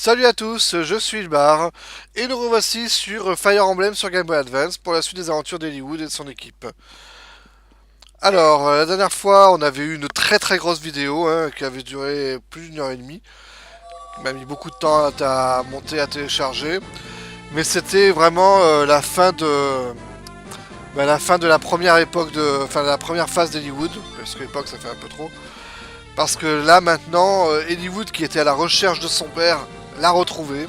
Salut à tous, je suis Ilbar et nous revoici sur Fire Emblem sur Game Boy Advance pour la suite des aventures d'Hollywood et de son équipe. Alors, la dernière fois, on avait eu une très grosse vidéo qui avait duré plus d'une heure et demie. Il m'a mis beaucoup de temps à monter, à télécharger. Mais c'était vraiment la fin de la première époque enfin, de la première phase d'Hollywood. Parce que l'époque, ça fait un peu trop. Parce que là, maintenant, Hollywood, qui était à la recherche de son père, l'a retrouvé.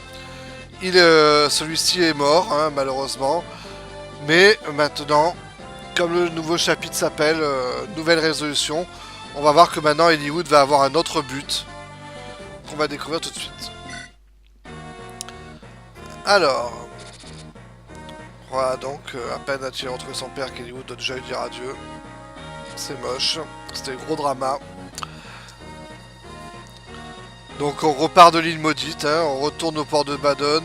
Celui-ci est mort, hein, malheureusement. Mais maintenant, comme le nouveau chapitre s'appelle Nouvelle résolution, on va voir que maintenant Hollywood va avoir un autre but qu'on va découvrir tout de suite. Alors, voilà donc, à peine a-t-il retrouvé son père qu'Hollywood doit déjà lui dire adieu. C'est moche, c'était gros drama. Donc on repart de l'île maudite, hein, on retourne au port de Badon.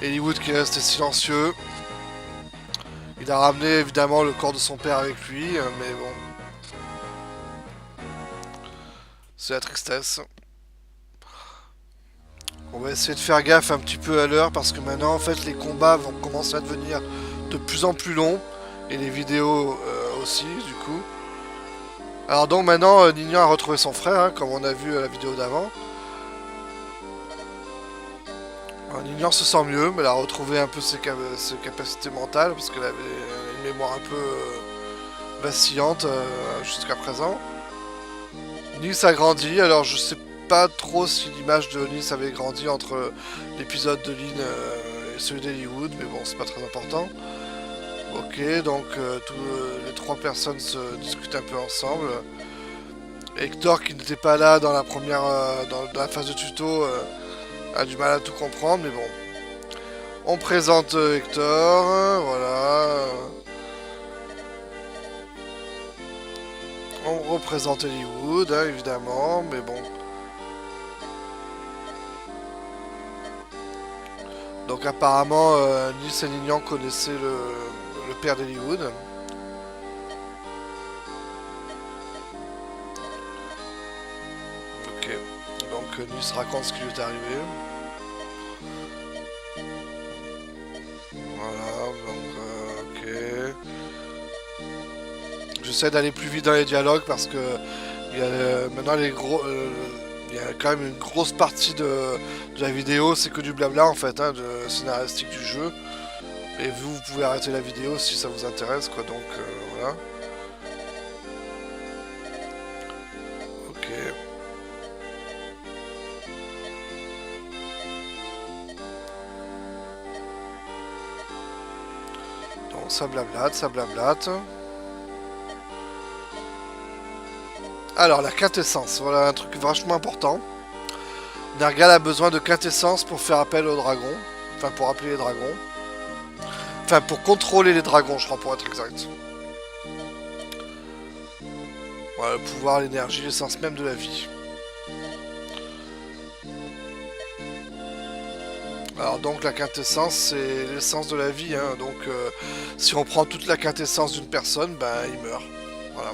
Hollywood qui reste silencieux. Il a ramené évidemment le corps de son père avec lui, mais bon, c'est la tristesse. On va essayer de faire gaffe un petit peu à l'heure parce que maintenant en fait les combats vont commencer à devenir de plus en plus longs et les vidéos aussi du coup. Alors donc maintenant Ninian a retrouvé son frère hein, comme on a vu à la vidéo d'avant. Ninian se sent mieux mais elle a retrouvé un peu ses capacités mentales parce qu'elle avait une mémoire un peu vacillante jusqu'à présent. Nice a grandi, alors je sais pas trop si l'image de Nice avait grandi entre l'épisode de Lynn et celui d'Hollywood, mais bon, c'est pas très important. Ok, donc les trois personnes se discutent un peu ensemble. Hector, qui n'était pas là dans la première, dans la phase de tuto, a du mal à tout comprendre, mais bon. On présente Hector, voilà. On représente Hollywood, hein, évidemment, mais bon. Donc apparemment, Nils et Ninian connaissaient le père d'Hollywood. Ok. Donc Nils raconte ce qui lui est arrivé. Voilà, donc ok. J'essaie d'aller plus vite dans les dialogues parce que maintenant il y a quand même une grosse partie de la vidéo, c'est que du blabla en fait, hein, de scénaristique du jeu. Et vous pouvez arrêter la vidéo si ça vous intéresse, quoi. Donc voilà. Ok. Donc ça blablate, ça blablate. Alors la quintessence, voilà un truc vachement important. Nergal a besoin de quintessence pour faire appel aux dragons. Enfin pour appeler les dragons. Enfin pour contrôler les dragons, je crois, pour être exact. Voilà, le pouvoir, l'énergie, l'essence même de la vie. Alors donc la quintessence c'est l'essence de la vie, hein. Donc si on prend toute la quintessence d'une personne, ben il meurt. Voilà.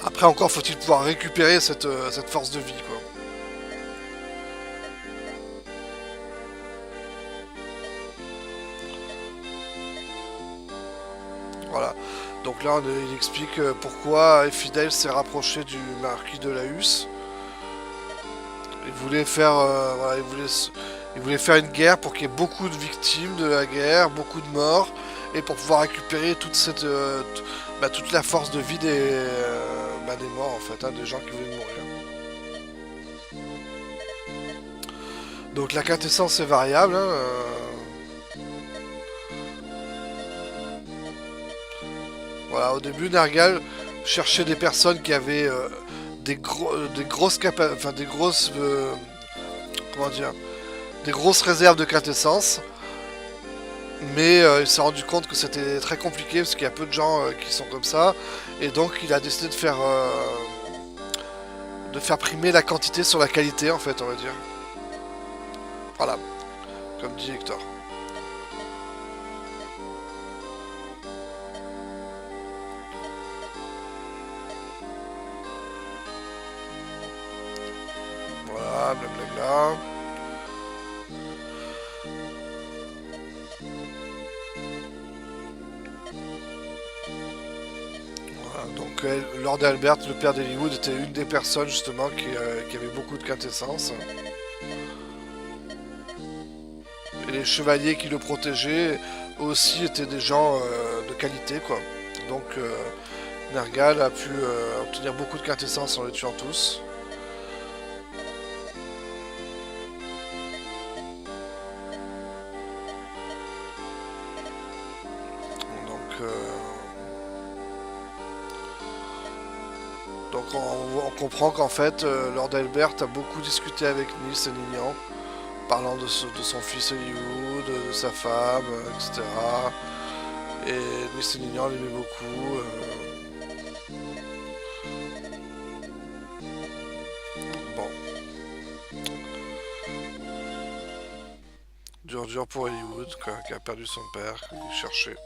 Après encore faut-il pouvoir récupérer cette force de vie, quoi. Voilà. Donc là il explique pourquoi Fidel s'est rapproché du marquis de Laus. Il voulait faire, voilà, il voulait faire une guerre pour qu'il y ait beaucoup de victimes de la guerre, beaucoup de morts, et pour pouvoir récupérer toute la force de vie des morts en fait, hein, des gens qui voulaient mourir. Donc la quintessence est variable. Hein, voilà, au début Nergal cherchait des personnes qui avaient des grosses enfin des grosses, comment dire, des grosses réserves de quintessence. Mais il s'est rendu compte que c'était très compliqué parce qu'il y a peu de gens qui sont comme ça. Et donc il a décidé de faire primer la quantité sur la qualité en fait, on va dire. Voilà, comme dit Hector. Voilà, blablabla. Voilà, donc Lord Albert, le père d'Hollywood, était une des personnes justement qui avait beaucoup de quintessence. Et les chevaliers qui le protégeaient aussi étaient des gens de qualité, quoi. Donc Nergal a pu obtenir beaucoup de quintessence en les tuant tous. Donc on comprend qu'en fait Lord Albert a beaucoup discuté avec Nils et Ninian, parlant de son fils Hollywood, de sa femme, etc. Et Nils et Ninian l'aimaient beaucoup. Bon. Dur pour Hollywood, qui a perdu son père, qui cherchait.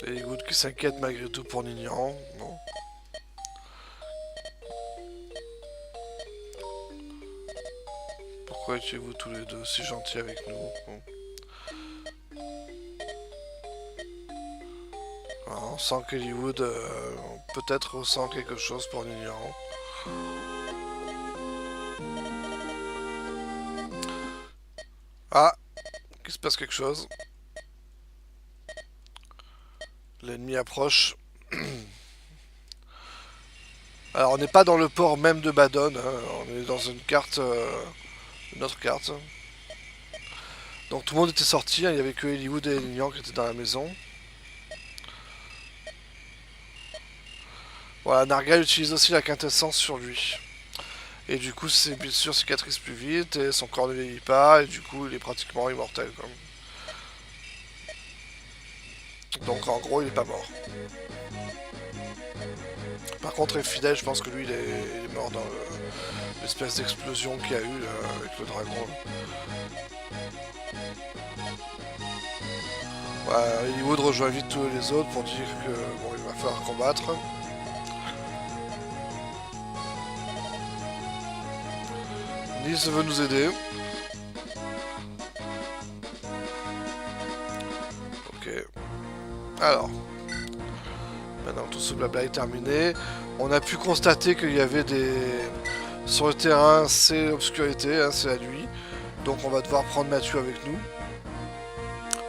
Hollywood qui s'inquiète malgré tout pour Ninian. Bon. Pourquoi étiez-vous tous les deux si gentils avec nous? Bon. Alors, on sent qu'Hollywood peut-être ressent quelque chose pour Ninian. Ah, qu'il se passe quelque chose. L'ennemi approche. Alors on n'est pas dans le port même de Badon, hein. On est dans une carte, une autre carte. Donc tout le monde était sorti, hein. Il n'y avait que Hollywood et Ninian qui étaient dans la maison. Voilà, Nargal utilise aussi la quintessence sur lui. Et du coup ses blessures cicatrisent plus vite et son corps ne vieillit pas et du coup il est pratiquement immortel, quoi. Donc en gros il est pas mort. Par contre Fidèle, je pense que lui il est mort dans l'espèce d'explosion qu'il y a eu avec le dragon. Voilà, Hollywood rejoint vite tous les autres pour dire que bon, il va falloir combattre. Nils veut nous aider. Ok. Alors. Maintenant tout ce blabla est terminé. On a pu constater qu'il y avait des... Sur le terrain, c'est l'obscurité, hein, c'est la nuit. Donc on va devoir prendre Mathieu avec nous.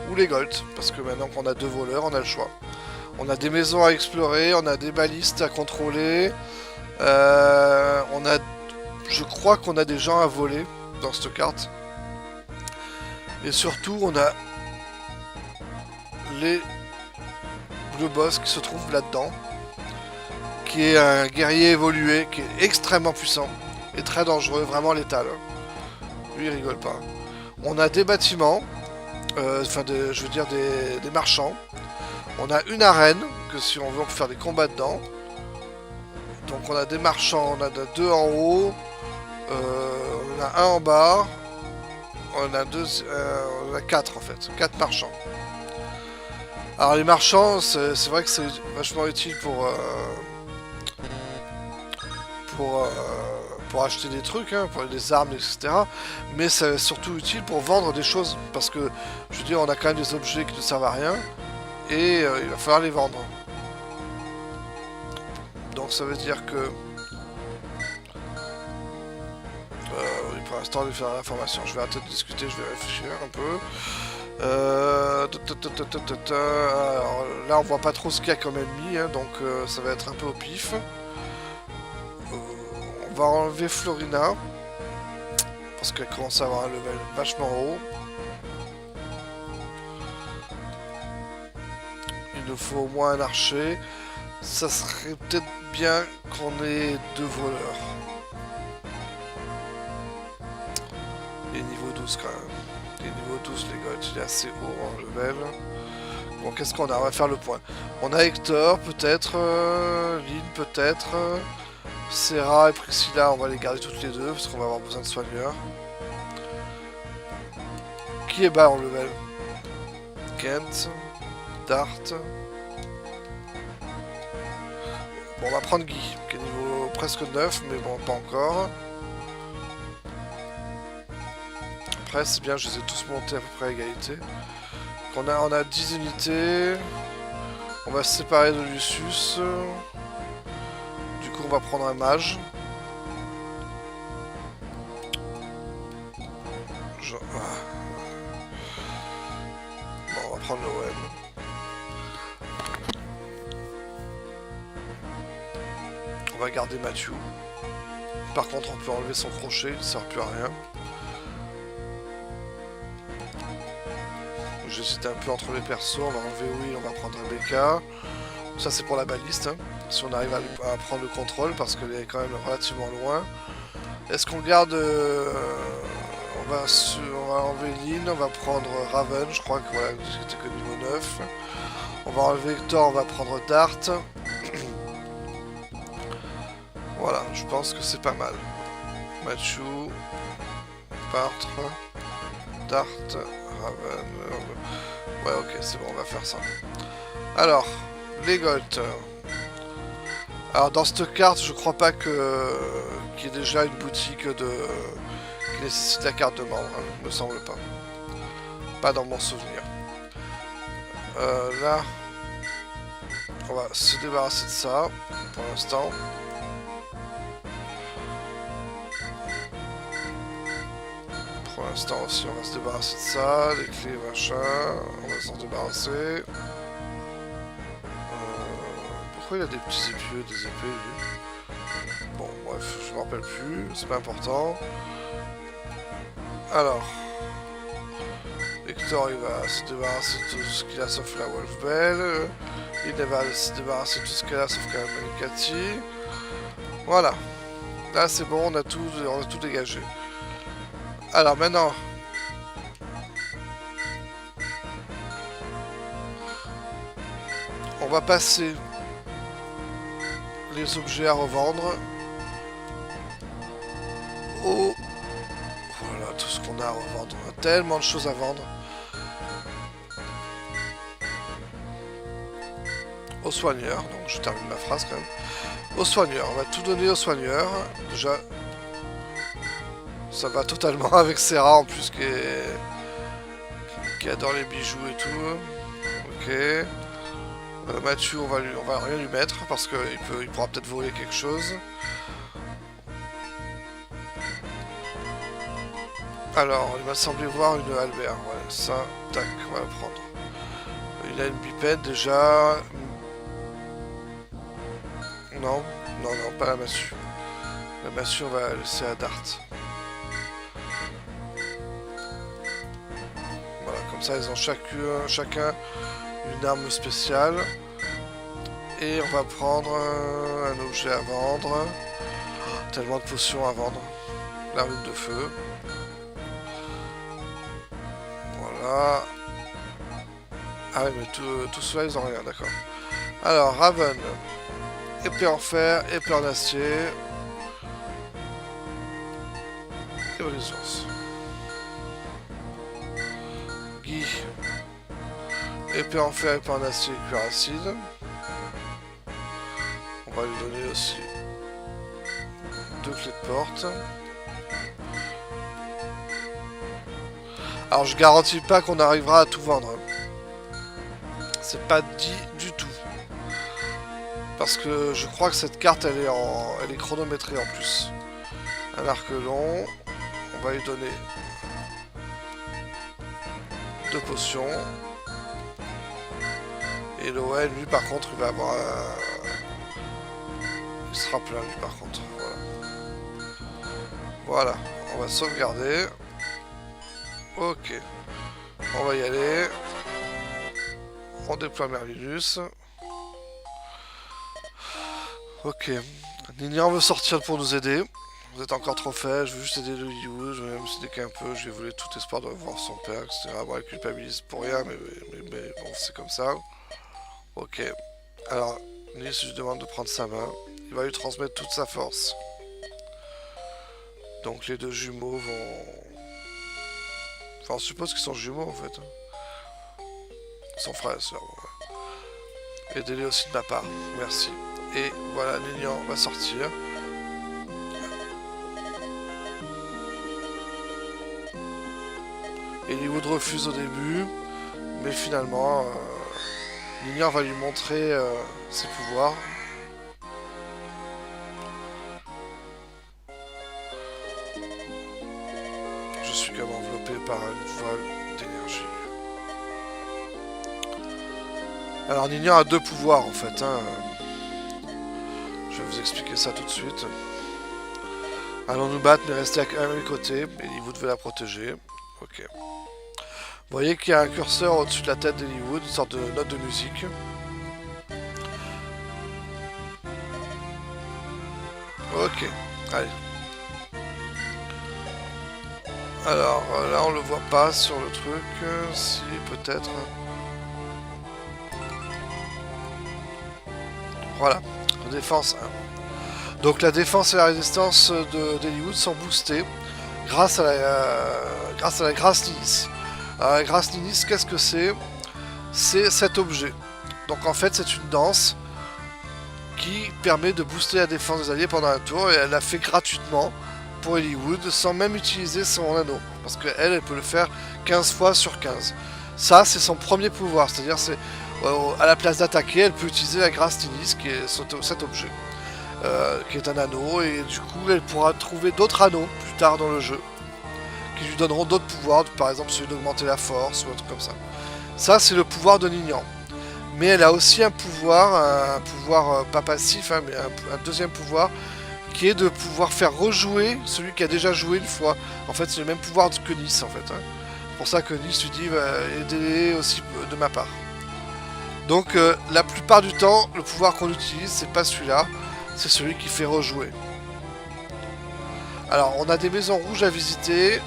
Ou les Golds, parce que maintenant qu'on a deux voleurs, on a le choix. On a des maisons à explorer, on a des balistes à contrôler. On a... Je crois qu'on a des gens à voler dans cette carte. Et surtout, on a le boss qui se trouve là-dedans, qui est un guerrier évolué, qui est extrêmement puissant et très dangereux, vraiment létal. Lui, il rigole pas. On a des bâtiments, je veux dire des marchands. On a une arène, que si on veut, on peut faire des combats dedans. Donc on a des marchands, on a deux en haut, on a un en bas, on a quatre en fait, quatre marchands. Alors les marchands, c'est vrai que c'est vachement utile pour acheter des trucs, hein, pour des armes, etc. Mais c'est surtout utile pour vendre des choses, parce que, je veux dire, on a quand même des objets qui ne servent à rien, et il va falloir les vendre. Donc ça veut dire que... oui, pour l'instant, on va faire l'information. Je vais arrêter de discuter, je vais réfléchir un peu. Alors là on voit pas trop ce qu'il y a comme ennemi, hein, donc ça va être un peu au pif. On va enlever Florina parce qu'elle commence à avoir un level vachement haut. Il nous faut au moins un archer. Ça serait peut-être bien qu'on ait deux voleurs. Et niveau 12 quand même. Et niveau 12 les gars, il est assez haut en level. Bon, qu'est-ce qu'on a? On va faire le point. On a Hector peut-être, Lynn peut-être, Serra et Priscilla, on va les garder toutes les deux parce qu'on va avoir besoin de soigneurs. Qui est bas en level? Kent, Dart, Bon, on va prendre Guy, qui est niveau presque 9, mais bon, pas encore. Après, c'est bien, je les ai tous montés à peu près à égalité. Donc on a 10 unités. On va se séparer de Lucius. Du coup, on va prendre un mage. Bon, on va prendre l'OM. On va garder Mathieu. Par contre, on peut enlever son crochet, il ne sert plus à rien. J'hésite un peu entre les persos, on va enlever Will, on va prendre Rebecca. Ça c'est pour la baliste, hein. Si on arrive à prendre le contrôle, parce qu'elle est quand même relativement loin. Est-ce qu'on garde... on va enlever Lynn, on va prendre Raven, je crois que voilà, c'était que niveau 9. On va enlever Hector, on va prendre Dart. Voilà, je pense que c'est pas mal. Mathieu, Partre, Dart, Raven... Ouais, ok, c'est bon, on va faire ça. Alors, les Gold. Alors, dans cette carte, je crois pas qu'il y ait déjà une boutique qui nécessite la carte de membre, hein, me semble pas. Pas dans mon souvenir. Là, on va se débarrasser de ça, pour l'instant. Pour l'instant aussi, on va se débarrasser de ça, les clés, machin, on va s'en débarrasser. Pourquoi il a des petits épieux, des épées, lui? Bon, bref, je me rappelle plus, c'est pas important. Alors, Hector, il va se débarrasser de tout ce qu'il a sauf la Wolfbell. Il va se débarrasser de tout ce qu'il a sauf la Manikati. Voilà. Là, c'est bon, on a tout dégagé. Alors maintenant, on va passer les objets à revendre au... Voilà, tout ce qu'on a à revendre. On a tellement de choses à vendre. Au soigneur, donc je termine ma phrase quand même. Au soigneur, on va tout donner au soigneur. Déjà... Ça va totalement avec Serra en plus qui adore les bijoux et tout. Ok. Mathieu, on va rien lui mettre parce qu'il pourra peut-être voler quelque chose. Alors, il m'a semblé voir une Albert. Ouais, ça, tac, on va le prendre. Il a une bipède déjà. Non, pas la massue. La massue, on va la laisser à Dart. Comme ça, ils ont chacun une arme spéciale. Et on va prendre un objet à vendre. Oh, tellement de potions à vendre. La rune de feu. Voilà. Ah oui, mais tout cela, ils ont rien, d'accord. Alors, Raven. Épée en fer, épée en acier. Et résistance. Guy. Épée en fer, épée en acier, cuir acide. On va lui donner aussi 2 clés de porte. Alors je garantis pas qu'on arrivera à tout vendre. C'est pas dit du tout. Parce que je crois que cette carte elle est chronométrée en plus. Un arc long. On va lui donner 2 potions. Et l'OL, lui, par contre, il va avoir... Il sera plein, lui, par contre. Voilà. Voilà. On va sauvegarder. Ok. On va y aller. On déploie Merlinus. Ok. Ninian veut sortir pour nous aider. Vous êtes encore trop faible, je veux juste aider le You, je vais même s'aider qu'un peu, j'ai volé tout espoir de revoir son père, etc. Bon, elle culpabilise pour rien, mais bon, c'est comme ça. Ok. Alors, Nils, je lui demande de prendre sa main. Il va lui transmettre toute sa force. Donc les 2 jumeaux vont... Enfin, on suppose qu'ils sont jumeaux, en fait. Ils sont frères et sœurs, ouais. Aidez-les aussi de ma part, merci. Et voilà, Ninian va sortir. Eliwood refuse au début, mais finalement, Ninian va lui montrer ses pouvoirs. Je suis comme enveloppé par une voile d'énergie. Alors Ninian a deux pouvoirs en fait. Hein. Je vais vous expliquer ça tout de suite. Allons nous battre mais rester à mes côtés. Eliwood veut la protéger. Ok. Vous voyez qu'il y a un curseur au-dessus de la tête d'Eliwood, une sorte de note de musique. Ok, allez. Alors là on le voit pas sur le truc, si peut-être. Voilà, défense 1. Donc la défense et la résistance d'Eliwood sont boostées grâce à la grâce Ninis. Alors la grâce Ninis, qu'est-ce que c'est? C'est cet objet. Donc en fait c'est une danse qui permet de booster la défense des alliés pendant un tour et elle l'a fait gratuitement pour Eliwood sans même utiliser son anneau. Parce qu'elle peut le faire 15 fois sur 15. Ça c'est son premier pouvoir, c'est-à-dire c'est à la place d'attaquer, elle peut utiliser la grâce Ninis qui est cet objet. Qui est un anneau et du coup elle pourra trouver d'autres anneaux plus tard dans le jeu qui lui donneront d'autres pouvoirs, par exemple celui d'augmenter la force ou autre comme ça. Ça c'est le pouvoir de Ninian. Mais elle a aussi un pouvoir pas passif, hein, mais un deuxième pouvoir qui est de pouvoir faire rejouer celui qui a déjà joué une fois. En fait c'est le même pouvoir que Nis en fait. Hein. C'est pour ça que Nis lui dit aidez-les aussi de ma part. Donc la plupart du temps le pouvoir qu'on utilise c'est pas celui-là. C'est celui qui fait rejouer. Alors, on a des maisons rouges à visiter.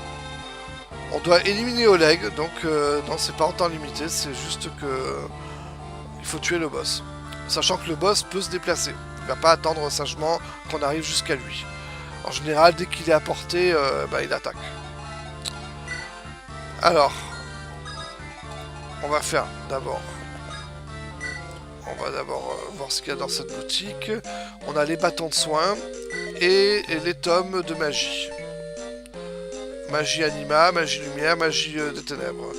On doit éliminer Oleg. Donc, non, c'est pas en temps limité. C'est juste que... il faut tuer le boss. Sachant que le boss peut se déplacer. Il va pas attendre sagement qu'on arrive jusqu'à lui. En général, dès qu'il est à portée, il attaque. Alors, on va faire d'abord... On va d'abord voir ce qu'il y a dans cette boutique. On a les bâtons de soins et les tomes de magie. Magie anima, magie lumière, magie des ténèbres.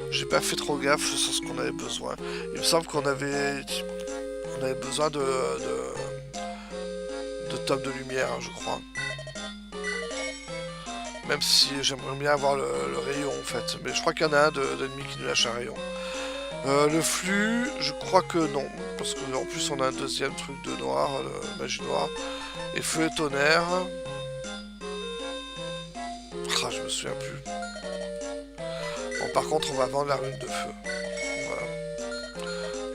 J'ai pas fait trop gaffe sur ce qu'on avait besoin. Il me semble qu'on avait besoin de tomes de lumière, je crois. Même si j'aimerais bien avoir le rayon en fait. Mais je crois qu'il y en a un d'ennemi qui nous lâche un rayon. Le flux, je crois que non, parce qu'en plus on a un deuxième truc de noir, magie noire, et feu et tonnerre. Ah, je me souviens plus. Bon, par contre, on va vendre la rune de feu. Voilà.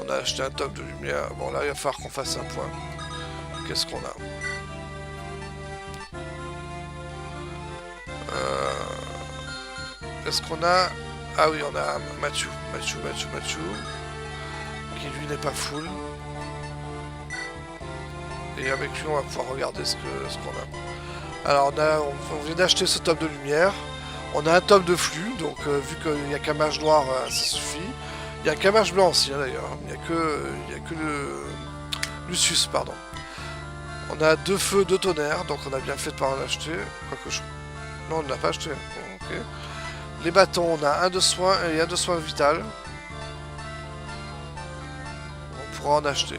On a acheté un tome de lumière. Bon, là, il va falloir qu'on fasse un point. Qu'est-ce qu'on a? Est-ce qu'on a... Ah oui, on a Mathieu, qui lui n'est pas full. Et avec lui, on va pouvoir regarder ce qu'on a. Alors, on vient d'acheter ce tome de lumière. On a un tome de flux, donc vu qu'il n'y a qu'un mage noir, ça suffit. Il y a qu'un mage blanc aussi, hein, d'ailleurs. Il n'y a que le Lucius, pardon. On a 2 feux, 2 tonnerres, donc on a bien fait de ne pas en acheter. Non, on ne l'a pas acheté. Bon, ok. Les bâtons, on a un de soin et un de soin vital. On pourra en acheter.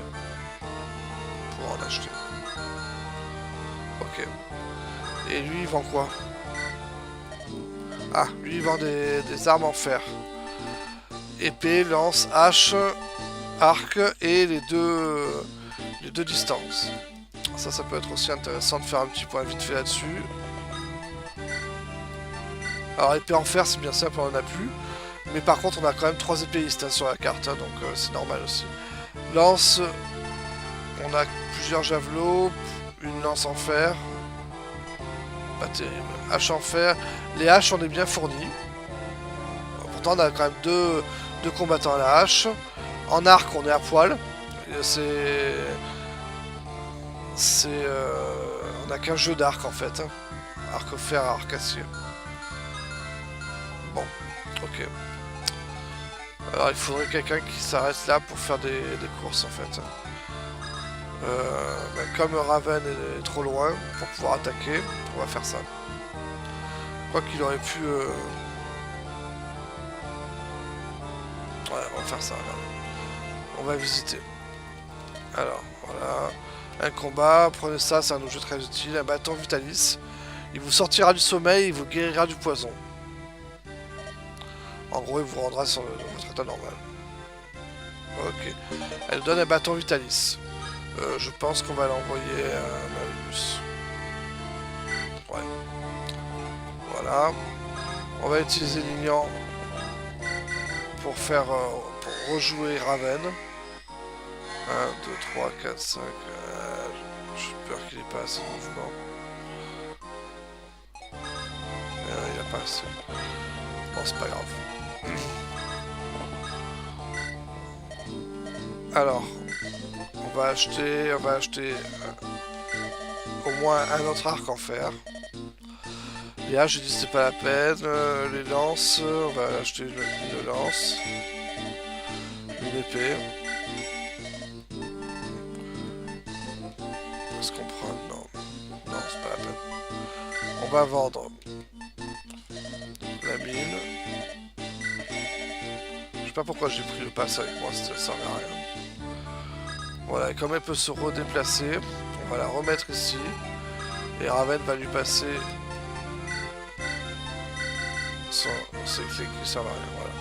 Ok. Et lui, il vend quoi? Ah, lui, il vend des armes en fer. Épée, lance, hache, arc et les deux distances. Ça peut être aussi intéressant de faire un petit point vite fait là-dessus. Alors épée en fer c'est bien simple, on en a plus. Mais par contre on a quand même 3 épéistes sur la carte, hein, donc c'est normal aussi. Lance, on a plusieurs javelots, une lance en fer. Pas terrible. Hache en fer. Les haches on est bien fournis. Pourtant on a quand même deux combattants à la hache. En arc on est à poil. On a qu'un jeu d'arc en fait. Hein. Arc fer, arc acier. Bon, ok. Alors il faudrait quelqu'un qui s'arrête là pour faire des courses en fait. Comme Raven est trop loin pour pouvoir attaquer, on va faire ça. Je crois qu'il aurait pu... Ouais, on va faire ça là. On va visiter. Alors, voilà. Un combat, prenez ça, c'est un objet très utile. Un bâton Vitalis. Il vous sortira du sommeil, il vous guérira du poison. En gros, il vous rendra sur votre état normal. Ok. Elle donne un bâton Vitalis. Je pense qu'on va l'envoyer à Marinus. Ouais. Voilà. On va utiliser Lignan pour faire... pour rejouer Raven. 1, 2, 3, 4, 5... J'ai peur qu'il n'ait pas assez de mouvement. Il n'a pas assez. Bon, c'est pas grave. Alors, on va acheter au moins un autre arc en fer. Et là, je dis c'est pas la peine. Les lances, on va acheter une lance, une épée. Est-ce qu'on prend? Non, non, c'est pas la peine. On va vendre la mine. Je sais pas pourquoi j'ai pris le pass avec moi, ça servait à rien. Voilà, et comme elle peut se redéplacer, on va la remettre ici. Et Raven va lui passer ses clés qui servent à rien, voilà.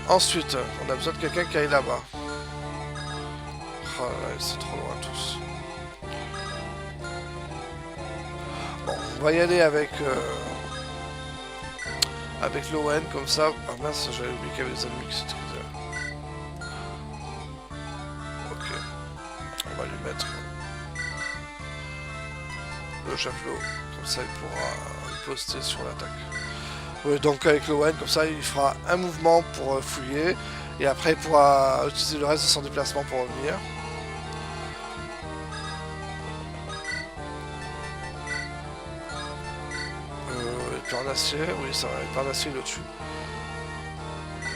Ensuite, on a besoin de quelqu'un qui aille là-bas. Oh là là, ils sont trop loin tous. Bon, on va y aller avec l'Owen, comme ça. Ah mince, j'avais oublié qu'il y avait des ennemis qui s'étaient là. Ok. On va lui mettre le javelot. Comme ça, il pourra poster sur l'attaque. Oui, donc avec l'Owen, comme ça, il fera un mouvement pour fouiller. Et après, il pourra utiliser le reste de son déplacement pour revenir. En acier, oui ça va, par acier le dessus.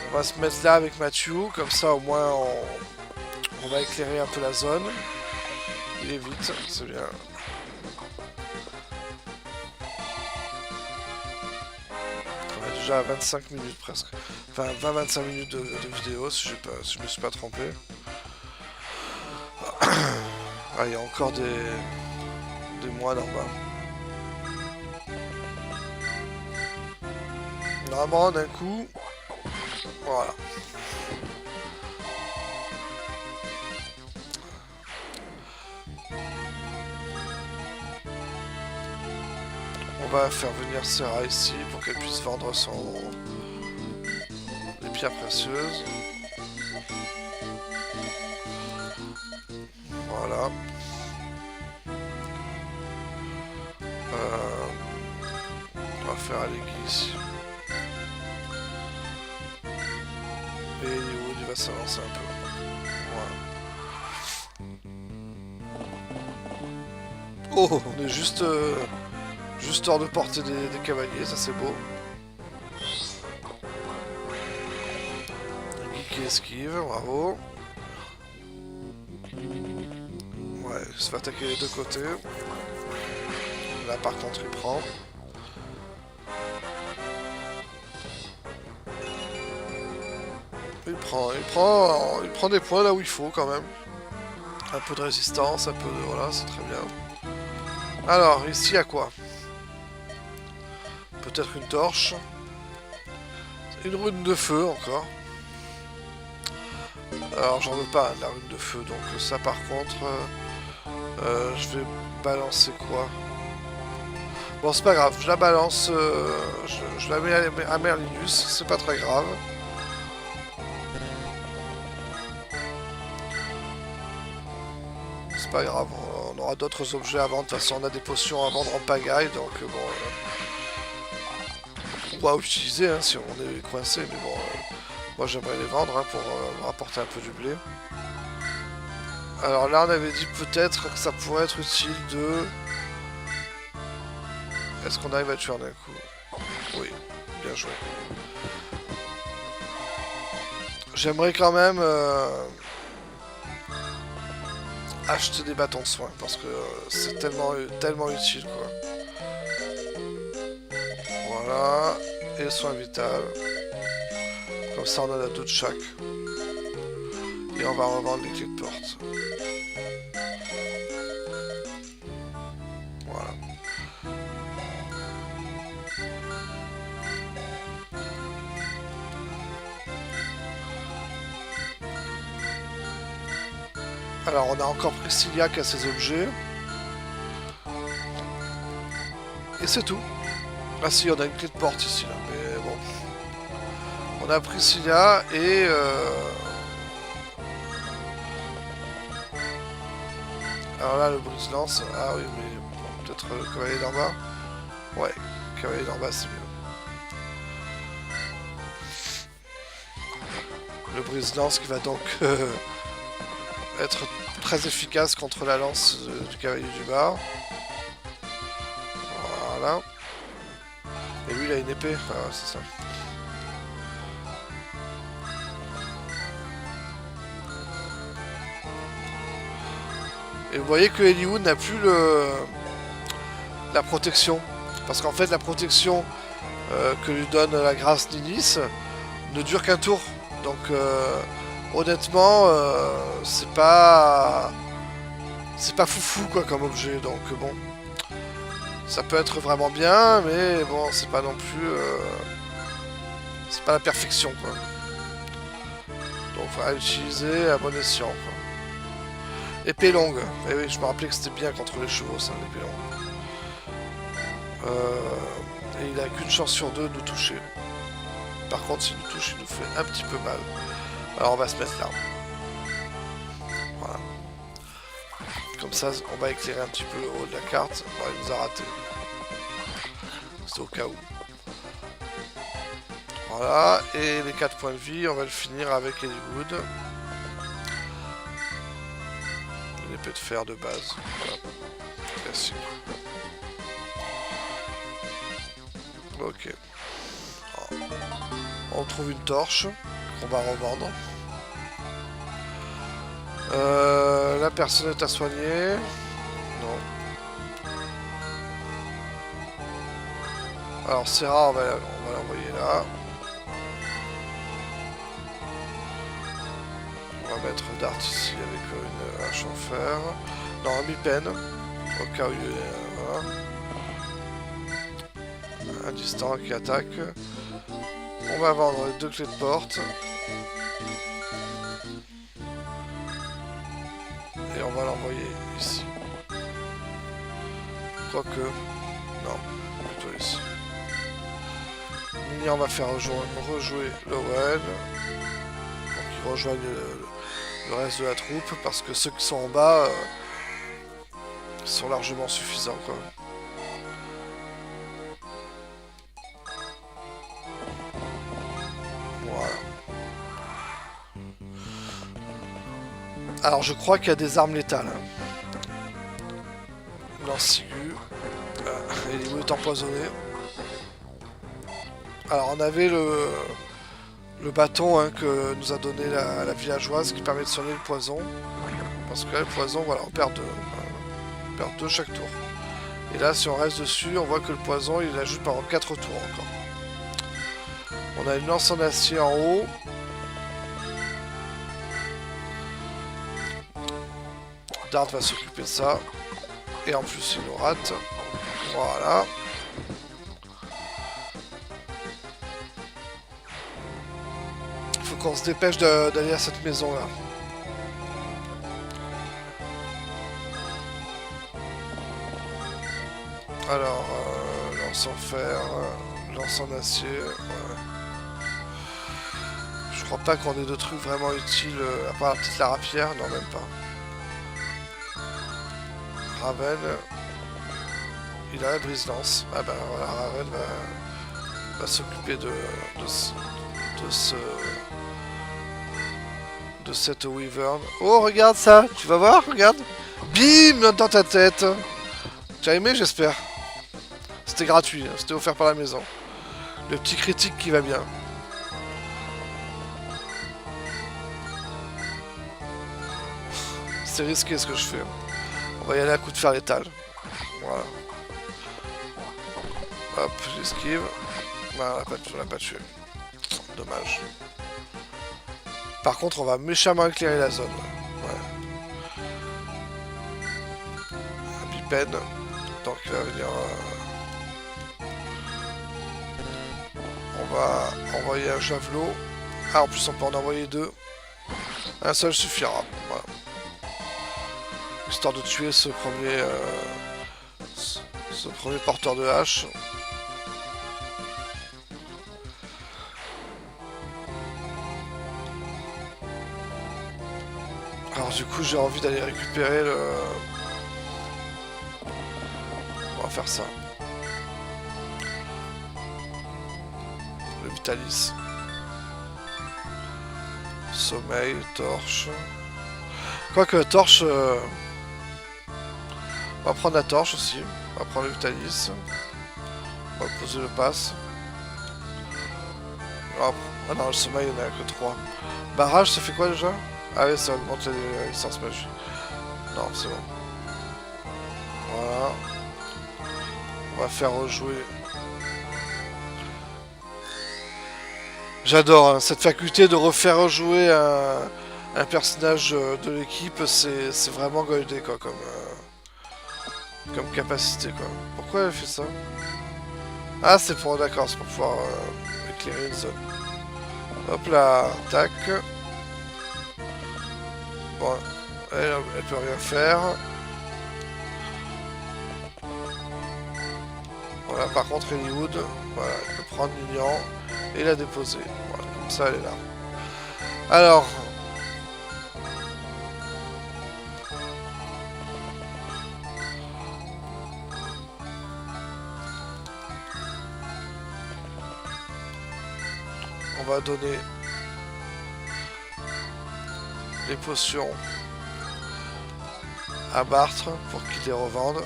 On va se mettre là avec Mathieu, comme ça au moins on va éclairer un peu la zone. Il est vite, c'est bien. On est déjà à 25 minutes presque. Enfin 20-25 minutes de vidéo si je me suis pas trompé. Ah, il y a encore des moines en bas. Normalement d'un coup, voilà. On va faire venir Serra ici pour qu'elle puisse vendre les pierres précieuses. Voilà. On va faire Alleghi ici. Et Hollywood, il va s'avancer un peu. Voilà. Oh, on est juste hors de portée des cavaliers, ça c'est beau. Guy qui esquive, bravo. Ouais, il se fait attaquer les deux côtés. Là par contre il prend. Il prend des points là où il faut quand même. Un peu de résistance, un peu de... Voilà, c'est très bien. Alors, ici, il y a quoi? Peut-être une torche. Une rune de feu encore. Alors, j'en veux pas de la rune de feu, donc ça par contre... je vais balancer quoi? Bon, c'est pas grave, je la balance... je la mets à Merlinus, c'est pas très grave. C'est pas grave, on aura d'autres objets à vendre. De toute façon, on a des potions à vendre en pagaille, donc bon... on va utiliser hein, si on est coincé, mais bon... moi, j'aimerais les vendre hein, pour me rapporter un peu du blé. Alors là, on avait dit peut-être que ça pourrait être utile de... Est-ce qu'on arrive à tuer en un coup? Oui, bien joué. J'aimerais quand même acheter des bâtons de soins parce que c'est tellement utile quoi. Voilà. Et soins vital. Comme ça on en a deux de chaque. Et on va revendre les clés de porte. Voilà. Alors on a encore Priscilla qui a ses objets. Et c'est tout. Ah si, on a une clé de porte ici là, mais bon. On a Priscilla et... Alors là, le brise-lance... Ah oui, mais bon, peut-être le cavalier d'en bas. Ouais, le cavalier d'en bas, c'est mieux. Le brise-lance qui va donc être très efficace contre la lance du cavalier du bas. Voilà. Et lui, il a une épée. Ah ouais, c'est ça. Et vous voyez que Eliwood n'a plus la protection. Parce qu'en fait, la protection que lui donne la grâce Ninis ne dure qu'un tour. Donc, honnêtement, c'est pas foufou quoi comme objet. Donc, bon, ça peut être vraiment bien, mais bon, c'est pas non plus, c'est pas la perfection quoi. Donc, il faudra utiliser à bon escient quoi. Épée longue. Eh oui, je me rappelais que c'était bien contre les chevaux, ça, l'épée longue. Et il a qu'une chance sur deux de nous toucher. Par contre, s'il nous touche, il nous fait un petit peu mal. Alors, on va se mettre là. Voilà. Comme ça, on va éclairer un petit peu le haut de la carte. Bon, il nous a raté. C'est au cas où. Voilà. Et les 4 points de vie, on va le finir avec Eliwood. L'épée de fer de base. Voilà. Classique. Ok. On trouve une torche qu'on va revendre. La personne est à soigner. Non. Alors Serra, on va l'envoyer là. On va mettre Dart ici avec une hache en fer. Non, un mi-peine. Au cas où il voilà. Un distant qui attaque. On va vendre les 2 clés de porte. Et on va l'envoyer ici. Quoique... Non, plutôt ici. Nini, on va faire rejouer Lowell. Pour qu'il rejoigne le reste de la troupe. Parce que ceux qui sont en bas sont largement suffisants quoi. Alors je crois qu'il y a des armes létales. Lance aiguë. Eliwood est empoisonné. Alors on avait le bâton hein, que nous a donné la villageoise qui permet de soigner le poison. Parce que là le poison, voilà, on perd 2. On perd 2 chaque tour. Et là si on reste dessus, on voit que le poison il ajoute pendant 4 tours encore. On a une lance en acier en haut. Dart va s'occuper de ça. Et en plus, il nous rate. Voilà. Il faut qu'on se dépêche d'aller à cette maison-là. Alors, lance en fer, lance en acier. Ouais. Je crois pas qu'on ait de trucs vraiment utiles, à part peut-être la rapière. Non, même pas. Raven, il a un brise-lance. Ah ben voilà, Raven va s'occuper de cette Wyvern. Oh, regarde ça, tu vas voir, regarde. Bim, dans ta tête. Tu as aimé, j'espère. C'était gratuit, hein, c'était offert par la maison. Le petit critique qui va bien. C'est risqué ce que je fais. On va y aller à coup de fer létal. Voilà. Hop, j'esquive. Bah, on l'a pas tué. Dommage. Par contre, on va méchamment éclairer la zone. Ouais. Un bipède. Donc il va venir... On va envoyer un javelot. Ah, en plus on peut en envoyer deux. Un seul suffira. Voilà. Histoire de tuer ce premier porteur de hache. Alors du coup j'ai envie d'aller récupérer le... On va faire ça. Le Vitalis. Sommeil, torche. Quoique torche... On va prendre la torche aussi. On va prendre le Vitalis. On va poser le pass. Ah non, le sommeil il n'y en a que 3. Barrage ça fait quoi déjà? Ah oui, ça augmente les licences magie. Non, c'est bon. Voilà. On va faire rejouer. J'adore hein, cette faculté de refaire rejouer un personnage de l'équipe, c'est vraiment goldé quoi comme capacité quoi. Pourquoi elle fait ça? Ah c'est pour d'accord, c'est pour pouvoir éclairer une zone. Hop là, tac. Bon, elle peut rien faire. Voilà, par contre Hollywood, voilà, elle peut prendre Lilian et la déposer. Voilà, comme ça elle est là. Alors. On va donner les potions à Bartre pour qu'il les revende.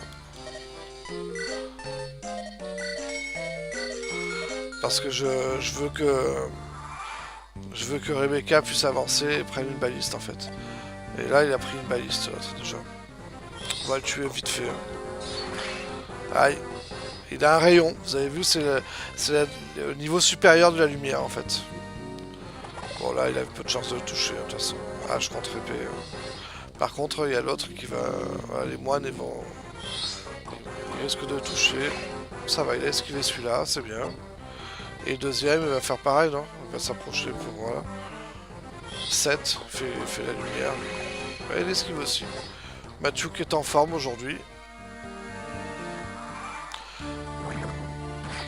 Parce que je veux que Rebecca puisse avancer et prenne une baliste en fait. Et là il a pris une baliste déjà. On va le tuer vite fait. Aïe. Il a un rayon, vous avez vu, c'est le niveau supérieur de la lumière en fait. Bon là il a peu de chance de le toucher de toute façon. H contre épée. Par contre il y a l'autre qui va... Voilà, les moines ils vont... Ils risquent de le toucher. Ça va, il a esquivé celui-là, c'est bien. Et le deuxième il va faire pareil non? Il va s'approcher pour... Voilà. 7, fait la lumière. Ouais, il esquive aussi. Mathieu qui est en forme aujourd'hui.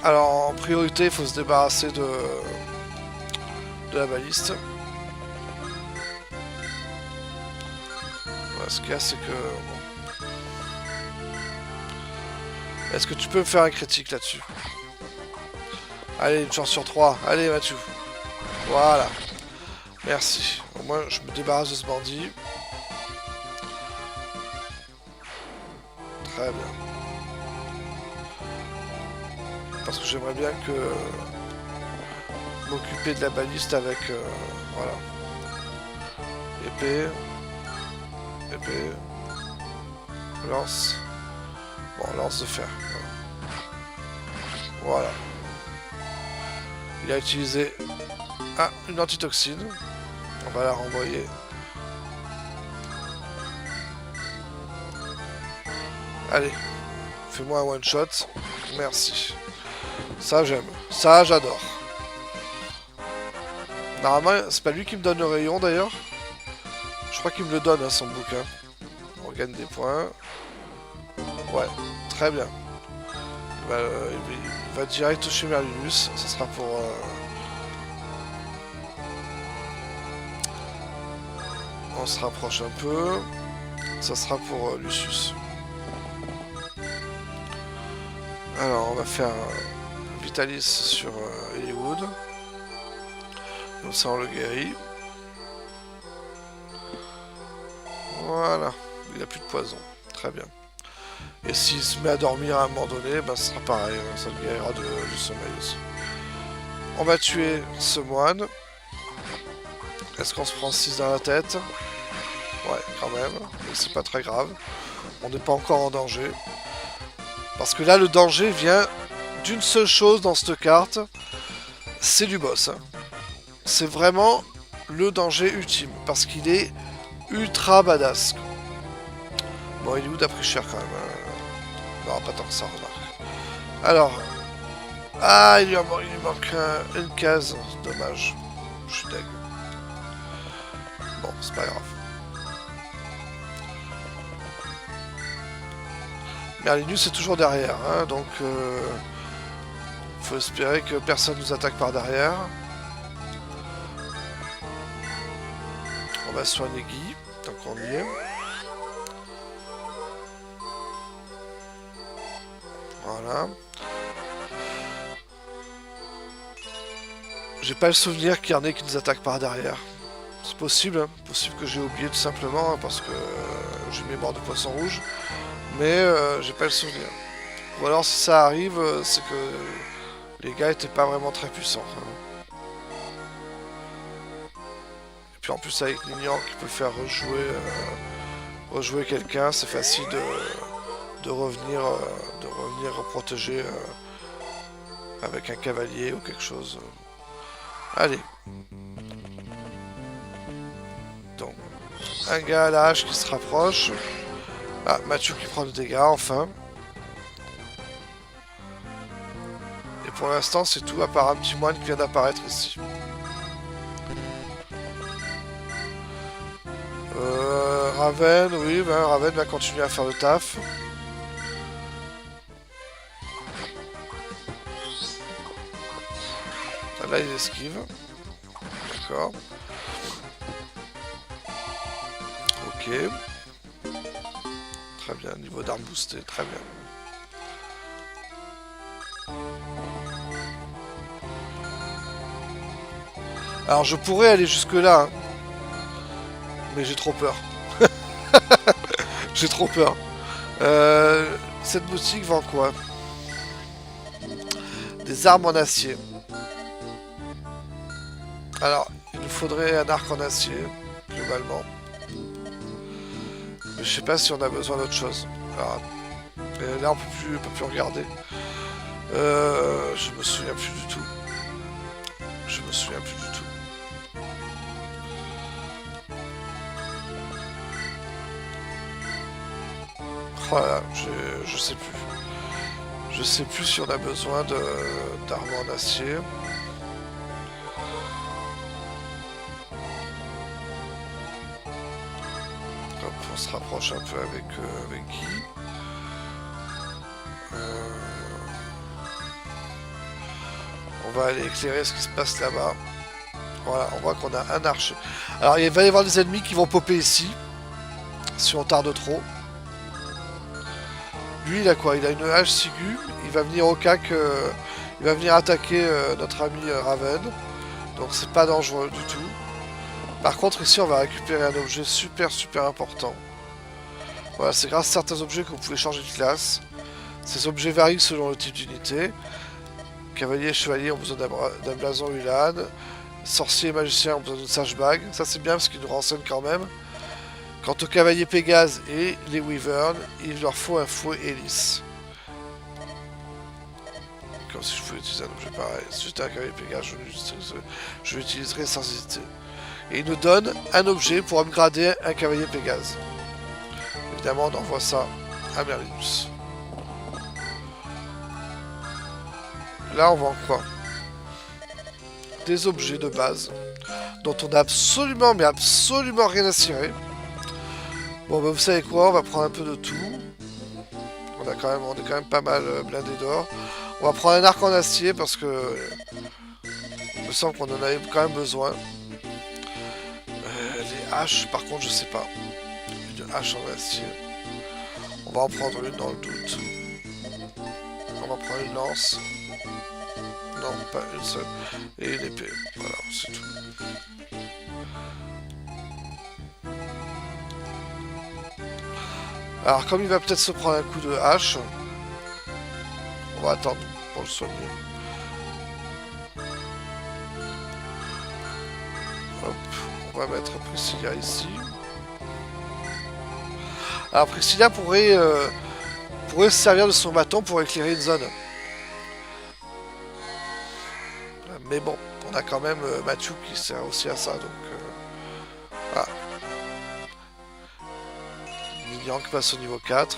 Alors en priorité il faut se débarrasser de la baliste. Voilà, ce qu'il y a c'est que... Bon. Est-ce que tu peux me faire un critique là-dessus? Allez, une chance sur 3. Allez Mathieu. Voilà. Merci. Au moins je me débarrasse de ce bandit. Très bien. Parce que j'aimerais bien que m'occuper de la baliste avec voilà, épée, lance, bon lance de fer, voilà. Il a utilisé une antitoxine, on va la renvoyer. Allez, fais-moi un one shot, merci. Ça j'aime, ça j'adore. Normalement c'est pas lui qui me donne le rayon d'ailleurs. Je crois qu'il me le donne à son bouquin. On gagne des points. Ouais, très bien. Il va direct chez Merlinus. Ça sera pour... On se rapproche un peu. Ça sera pour Lucius. Alors on va faire... Vitalis sur Hollywood. Comme ça on le guérit. Voilà, il n'a plus de poison. Très bien. Et s'il se met à dormir à un moment donné, ben, ce sera pareil, ça le guérira du sommeil aussi. On va tuer ce moine. Est-ce qu'on se prend 6 dans la tête? Ouais, quand même. Mais c'est pas très grave. On n'est pas encore en danger. Parce que là, le danger vient d'une seule chose dans cette carte. C'est du boss. Hein. C'est vraiment le danger ultime. Parce qu'il est ultra badass. Bon, il est où d'après cher quand même. Non, pas tant que ça, remarque. Alors. Ah, il lui manque une case. Dommage. Je suis deg. Bon, c'est pas grave. Merlinus est toujours derrière, hein, donc faut espérer que personne nous attaque par derrière. On va soigner Guy, tant qu'on y est. Voilà. J'ai pas le souvenir qu'il y en ait qui nous attaquent par derrière. C'est possible, hein. Possible que j'ai oublié tout simplement, hein, parce que j'ai une mémoire de poisson rouge. Mais j'ai pas le souvenir. Ou alors si ça arrive, c'est que les gars étaient pas vraiment très puissants. Hein. Et puis en plus avec Nignan qui peut faire rejouer quelqu'un, c'est facile de revenir protéger avec un cavalier ou quelque chose. Allez. Donc, un gars à la hache qui se rapproche. Ah, Mathieu qui prend des dégâts, enfin. Et pour l'instant, c'est tout, à part un petit moine qui vient d'apparaître ici. Raven, oui, ben, Raven va continuer à faire le taf. Là, il esquive. D'accord. Ok. Très bien, niveau d'arme boosté, très bien. Alors je pourrais aller jusque là, hein, mais j'ai trop peur. J'ai trop peur. Cette boutique vend quoi? Des armes en acier. Alors, il nous faudrait un arc en acier, globalement. Mais je sais pas si on a besoin d'autre chose. Alors, là, on peut plus regarder. Je me souviens plus du tout. Je me souviens plus du tout. Voilà, je sais plus. Je sais plus si on a besoin d'armes en acier. Hop, on se rapproche un peu avec Guy. On va aller éclairer ce qui se passe là-bas. Voilà, on voit qu'on a un archer. Alors, il va y avoir des ennemis qui vont popper ici. Si on tarde trop. Lui, il a quoi? Il a une hache Sigu. Il va venir au cac. Il va venir attaquer notre ami Raven. Donc, c'est pas dangereux du tout. Par contre, ici, on va récupérer un objet super important. Voilà, c'est grâce à certains objets que vous pouvez changer de classe. Ces objets varient selon le type d'unité. Cavalier et chevalier ont besoin d'un blason Ulan. Sorcier et magicien ont besoin d'une sage bague. Ça, c'est bien parce qu'ils nous renseignent quand même. Quant aux cavaliers Pégase et les Wyvern, il leur faut un fouet hélice. Comme si je pouvais utiliser un objet pareil. Si j'étais un cavalier Pégase, je l'utiliserais sans hésiter. Et il nous donne un objet pour upgrader un cavalier Pégase. Évidemment, on envoie ça à Merlinus. Là, on vend quoi? Des objets de base dont on a absolument, mais absolument rien à cirer. Bon, bah, vous savez quoi? On va prendre un peu de tout. On est quand même pas mal blindé d'or. On va prendre un arc en acier parce que il me semble qu'on en avait quand même besoin. Les haches, par contre, je sais pas. Une hache en acier. On va en prendre une dans le doute. On va prendre une lance. Non, pas une seule. Et une épée. Voilà, c'est tout. Alors, comme il va peut-être se prendre un coup de hache, on va attendre pour le soigner. Hop, on va mettre Priscilla ici. Alors Priscilla pourrait se servir de son bâton pour éclairer une zone. Mais bon, on a quand même Mathieu qui sert aussi à ça, donc voilà. Mignon qui passe au niveau 4.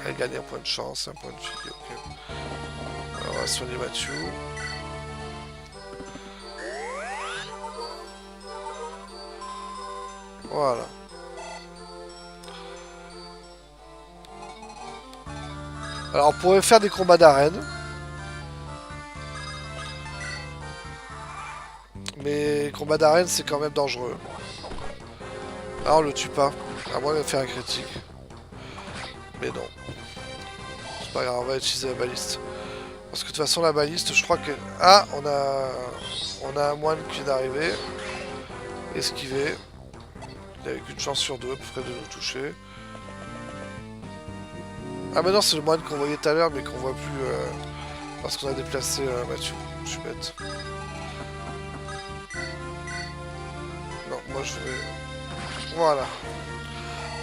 Elle gagne un point de chance, un point de vie, ok. Alors, on va soigner Mathieu. Voilà. Alors on pourrait faire des combats d'arène. Mais combat d'arène c'est quand même dangereux. Ah on le tue pas. À moins de faire un critique. Mais non. C'est pas grave, on va utiliser la baliste. Parce que de toute façon la baliste je crois que... Ah on a un moine qui vient d'arriver. Esquiver. Il n'avait qu'une chance sur deux à peu près de nous toucher. Ah mais non c'est le moine qu'on voyait tout à l'heure mais qu'on voit plus parce qu'on a déplacé Mathieu. Je suis bête. Non moi je vais... Voilà.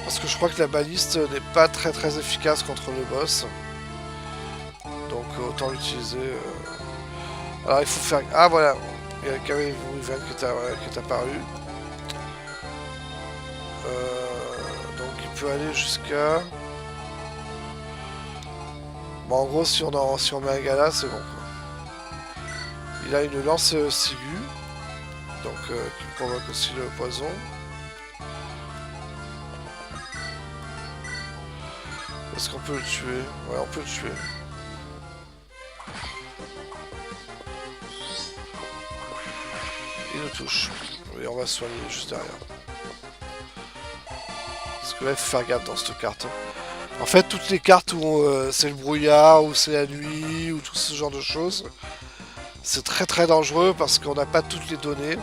Parce que je crois que la baliste n'est pas très efficace contre le boss. Donc autant l'utiliser. Alors il faut faire... Ah voilà. Il y a Kari Riven qui est apparu. Donc il peut aller jusqu'à... Bon, en gros, si on met un gars là, c'est bon. Quoi. Il a une lance ciguë, donc qui provoque aussi le poison. Est-ce qu'on peut le tuer? Ouais, on peut le tuer. Il nous touche. Et on va se soigner juste derrière. Parce que là, il faut faire gaffe dans cette carte. En fait, toutes les cartes où c'est le brouillard, où c'est la nuit, ou tout ce genre de choses, c'est très dangereux parce qu'on n'a pas toutes les données.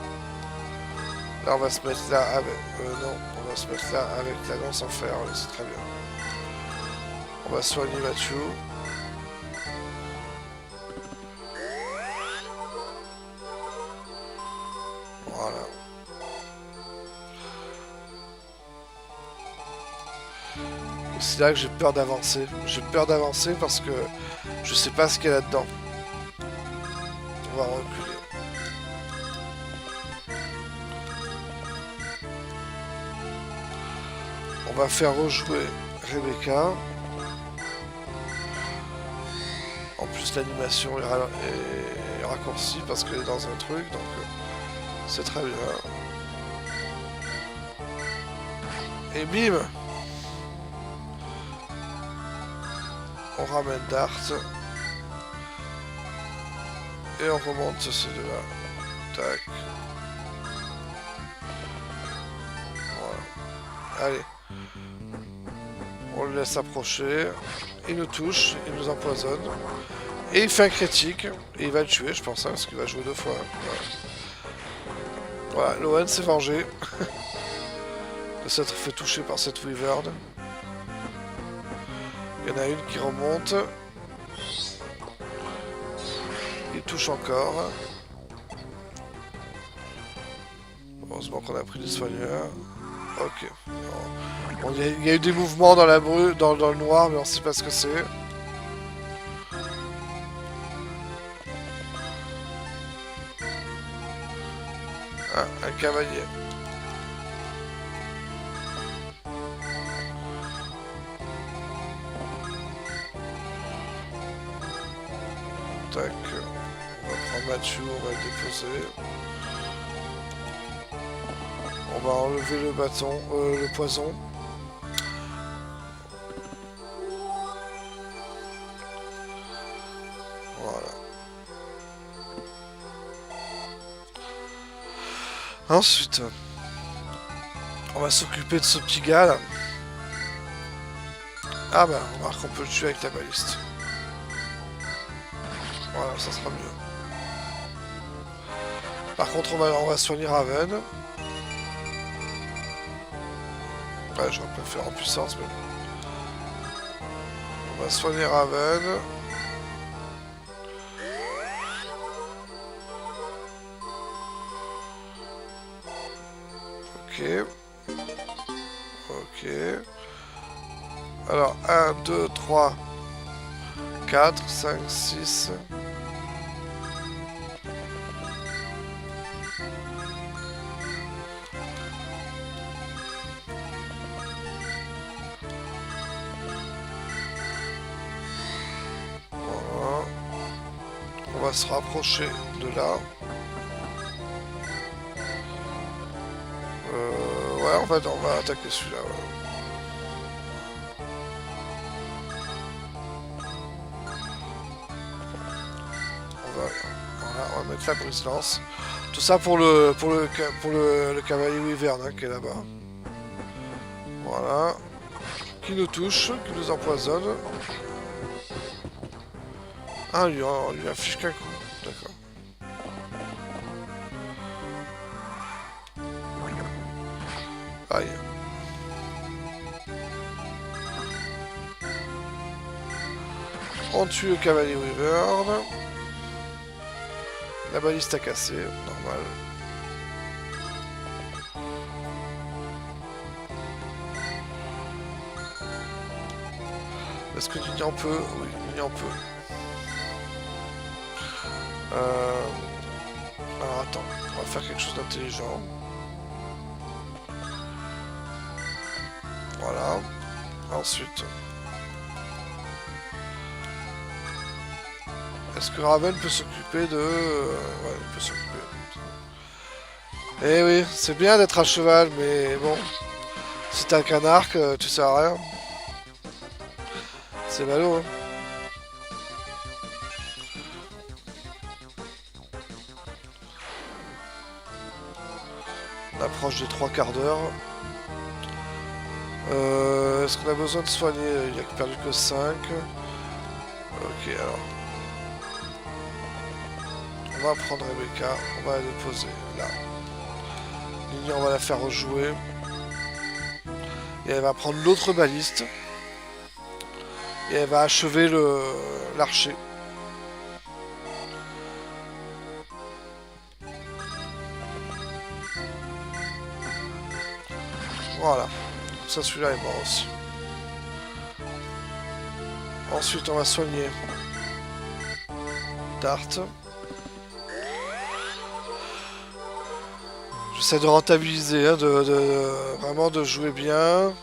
Là, on va se mettre là avec... non, on va se mettre là avec la lance en fer, c'est très bien. On va soigner Mathieu. Voilà. C'est là que j'ai peur d'avancer. J'ai peur d'avancer parce que je sais pas ce qu'il y a là-dedans. On va reculer. On va faire rejouer Rebecca. En plus l'animation est raccourcie parce qu'elle est dans un truc, donc c'est très bien. Et bim! On ramène Dart. Et on remonte ces deux-là. Tac. Voilà. Allez. On le laisse approcher. Il nous touche, il nous empoisonne. Et il fait un critique. Et il va le tuer, je pense, hein, parce qu'il va jouer deux fois. Voilà, Lowen s'est vengé. De s'être fait toucher par cette Wyvern. Il y en a une qui remonte. Il touche encore. Heureusement qu'on a pris des soigneurs. Ok. Bon, il y a eu des mouvements dans la brume, dans le noir, mais on sait pas ce que c'est. Ah, un cavalier. Tac. On va prendre Mathieu, on va le déposer. On va enlever le bâton, le poison. Voilà. Ensuite, on va s'occuper de ce petit gars là. Ah bah, on remarque qu'on peut le tuer avec la baliste. Voilà, ça sera mieux. Par contre, on va soigner Raven. Ouais, j'aurais préféré en puissance, mais bon. On va soigner Raven. Ok. Ok. Alors, 1, 2, 3, 4, 5, 6. Voilà. On va se rapprocher de là. Ouais, en fait, on va attaquer celui-là. Ouais. Voilà, on va mettre la brise-lance. Tout ça pour le cavalier Wyvern hein, qui est là-bas. Voilà. Qui nous touche, qui nous empoisonne. Ah, lui affiche qu'un coup. D'accord. Aïe. On tue le cavalier Wyvern. La baliste a cassé, normal. Est-ce que tu en peux? Oui, il en peut. Alors attends, on va faire quelque chose d'intelligent. Voilà. Ensuite. Est-ce que Raven peut s'occuper de... Ouais, il peut s'occuper. Eh oui, c'est bien d'être à cheval, mais bon. Si t'as qu'un arc, tu sers à rien. C'est ballot, hein. On approche des 3 quarts d'heure. Est-ce qu'on a besoin de soigner? Il a perdu que 5. Ok, alors. On va prendre Rebecca, on va la déposer là. Lily, on va la faire rejouer. Et elle va prendre l'autre baliste. Et elle va achever l'archer. Voilà. Ça, celui-là est mort aussi. Ensuite, on va soigner Dart. J'essaie de rentabiliser, hein, vraiment de jouer bien.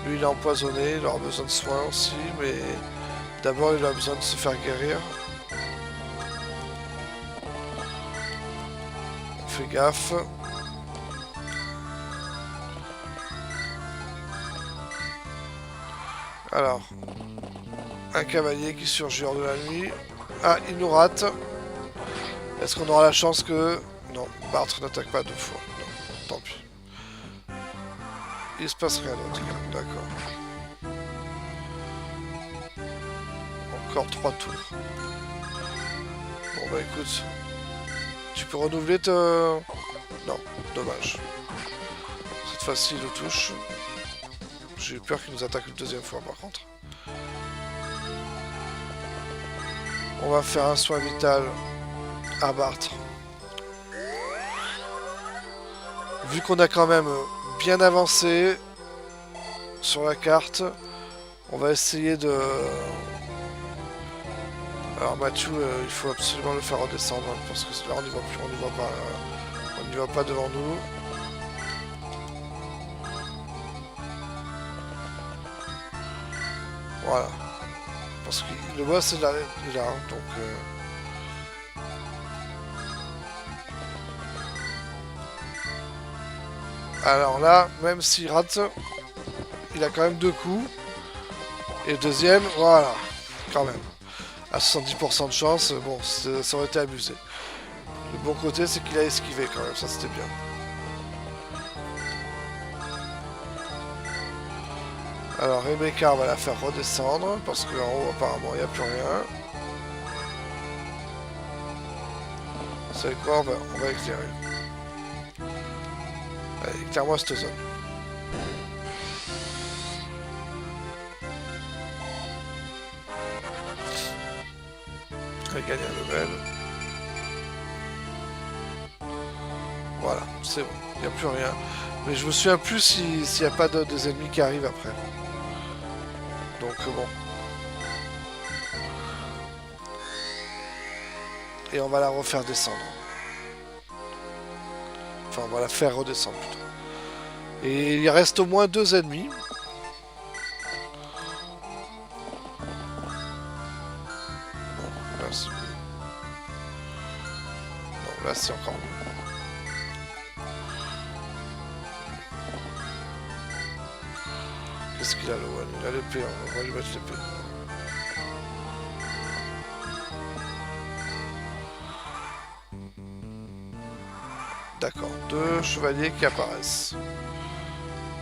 Lui, il est empoisonné, il aura besoin de soins aussi, mais d'abord, il a besoin de se faire guérir. On fait gaffe. Alors, un cavalier qui surgit hors de la nuit. Ah, il nous rate. Est-ce qu'on aura la chance que... Non, Bart n'attaque pas 2 fois. Non, tant pis. Il se passe rien d'autre. D'accord. Encore 3 tours. Bon bah écoute. Tu peux renouveler ta... Non, dommage. Cette fois-ci, il le touche. J'ai eu peur qu'il nous attaque une deuxième fois par contre. On va faire un soin vital à Bart. Vu qu'on a quand même bien avancé sur la carte, on va essayer de... Alors Mathieu, il faut absolument le faire redescendre, hein, parce que là on n'y voit plus, on n'y voit pas, on n'y voit pas devant nous. Voilà. Parce que le boss est là, hein, donc... Alors là, même s'il rate, il a quand même 2 coups. Et le deuxième, voilà, quand même. À 70% de chance, bon, ça aurait été abusé. Le bon côté, c'est qu'il a esquivé quand même, ça c'était bien. Alors Rebecca, on va la faire redescendre, parce qu'en haut, apparemment, il n'y a plus rien. Vous savez quoi, on va éclairer. Allez, éclaire-moi cette zone. Elle gagne un level. Voilà, c'est bon. Il n'y a plus rien. Mais je me souviens plus s'il n'y a pas des ennemis qui arrivent après. Donc bon. Et on va la refaire descendre. Enfin, on va la faire redescendre plutôt. Et il reste au moins 2 ennemis. Bon, là c'est mieux. Non, là c'est encore mieux. Qu'est-ce qu'il a, Loan? Il a l'épée, on va lui mettre l'épée. D'accord, 2 chevaliers qui apparaissent.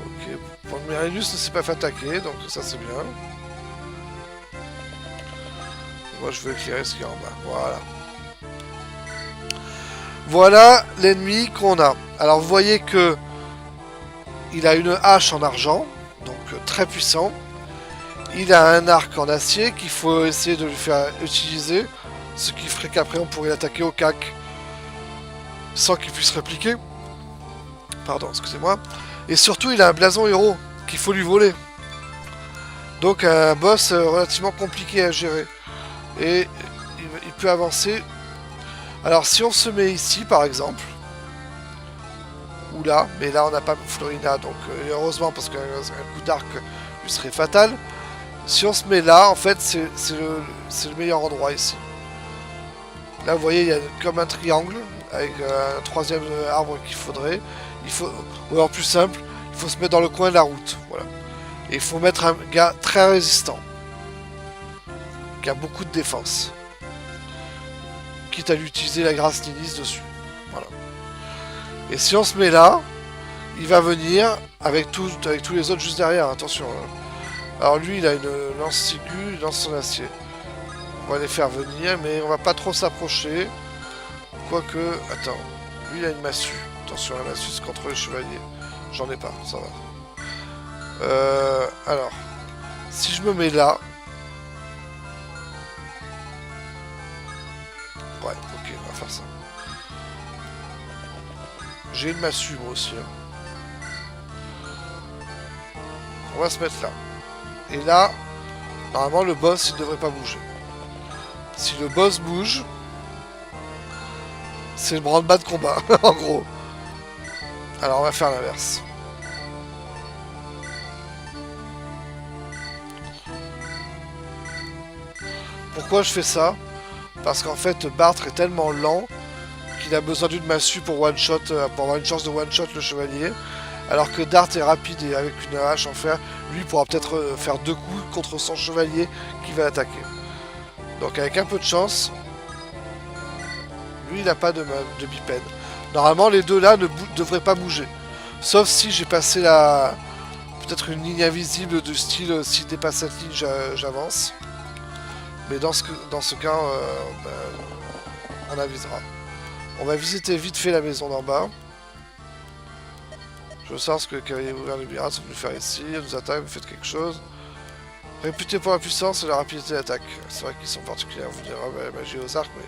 Ok, pour le Méridius ne s'est pas fait attaquer, donc ça c'est bien. Moi je veux éclairer ce qu'il y a en bas, voilà. Voilà l'ennemi qu'on a. Alors vous voyez que il a une hache en argent, donc très puissant. Il a un arc en acier qu'il faut essayer de lui faire utiliser, ce qui ferait qu'après on pourrait l'attaquer au cac sans qu'il puisse répliquer. Pardon, excusez-moi. Et surtout, il a un blason héros qu'il faut lui voler. Donc un boss relativement compliqué à gérer. Et il peut avancer. Alors si on se met ici, par exemple, ou là, mais là on n'a pas Florina, donc heureusement parce qu'un coup d'arc lui serait fatal. Si on se met là, en fait, c'est le meilleur endroit ici. Là, vous voyez, il y a comme un triangle avec un troisième arbre qu'il faudrait. Il faut, ou alors plus simple, il faut se mettre dans le coin de la route. Voilà. Et il faut mettre un gars très résistant, qui a beaucoup de défense. Quitte à lui utiliser la grâce Ninis dessus. Voilà. Et si on se met là, il va venir avec tous les autres juste derrière. Attention. Hein. Alors lui, il a une lance ciguë, une lance en acier. On va les faire venir, mais on va pas trop s'approcher. Quoique, attends, lui il a une massue. Attention, la massue c'est contre les chevaliers. J'en ai pas, ça va. Alors, si je me mets là... Ouais, ok, on va faire ça. J'ai une massue moi aussi. Hein. On va se mettre là. Et là, normalement le boss il devrait pas bouger. Si le boss bouge, c'est le branle-bas de combat, en gros. Alors on va faire l'inverse. Pourquoi je fais ça? Parce qu'en fait Bartre est tellement lent qu'il a besoin d'une massue pour one-shot, pour avoir une chance de one-shot le chevalier. Alors que Dart est rapide et avec une hache en fer, lui pourra peut-être faire 2 coups contre son chevalier qui va l'attaquer. Donc avec un peu de chance, lui il n'a pas de bipède. Normalement les deux là ne devraient pas bouger. Sauf si j'ai passé la... peut-être une ligne invisible de style s'il dépasse cette ligne j'avance. Mais dans ce cas, on avisera. On va visiter vite fait la maison d'en bas. Je veux savoir ce que le cavalier ouvert du Birat sont venus faire ici. Ils nous attaquent, vous faites quelque chose. Réputé pour la puissance et la rapidité d'attaque. C'est vrai qu'ils sont particuliers. Vous direz, la magie aux arcs, mais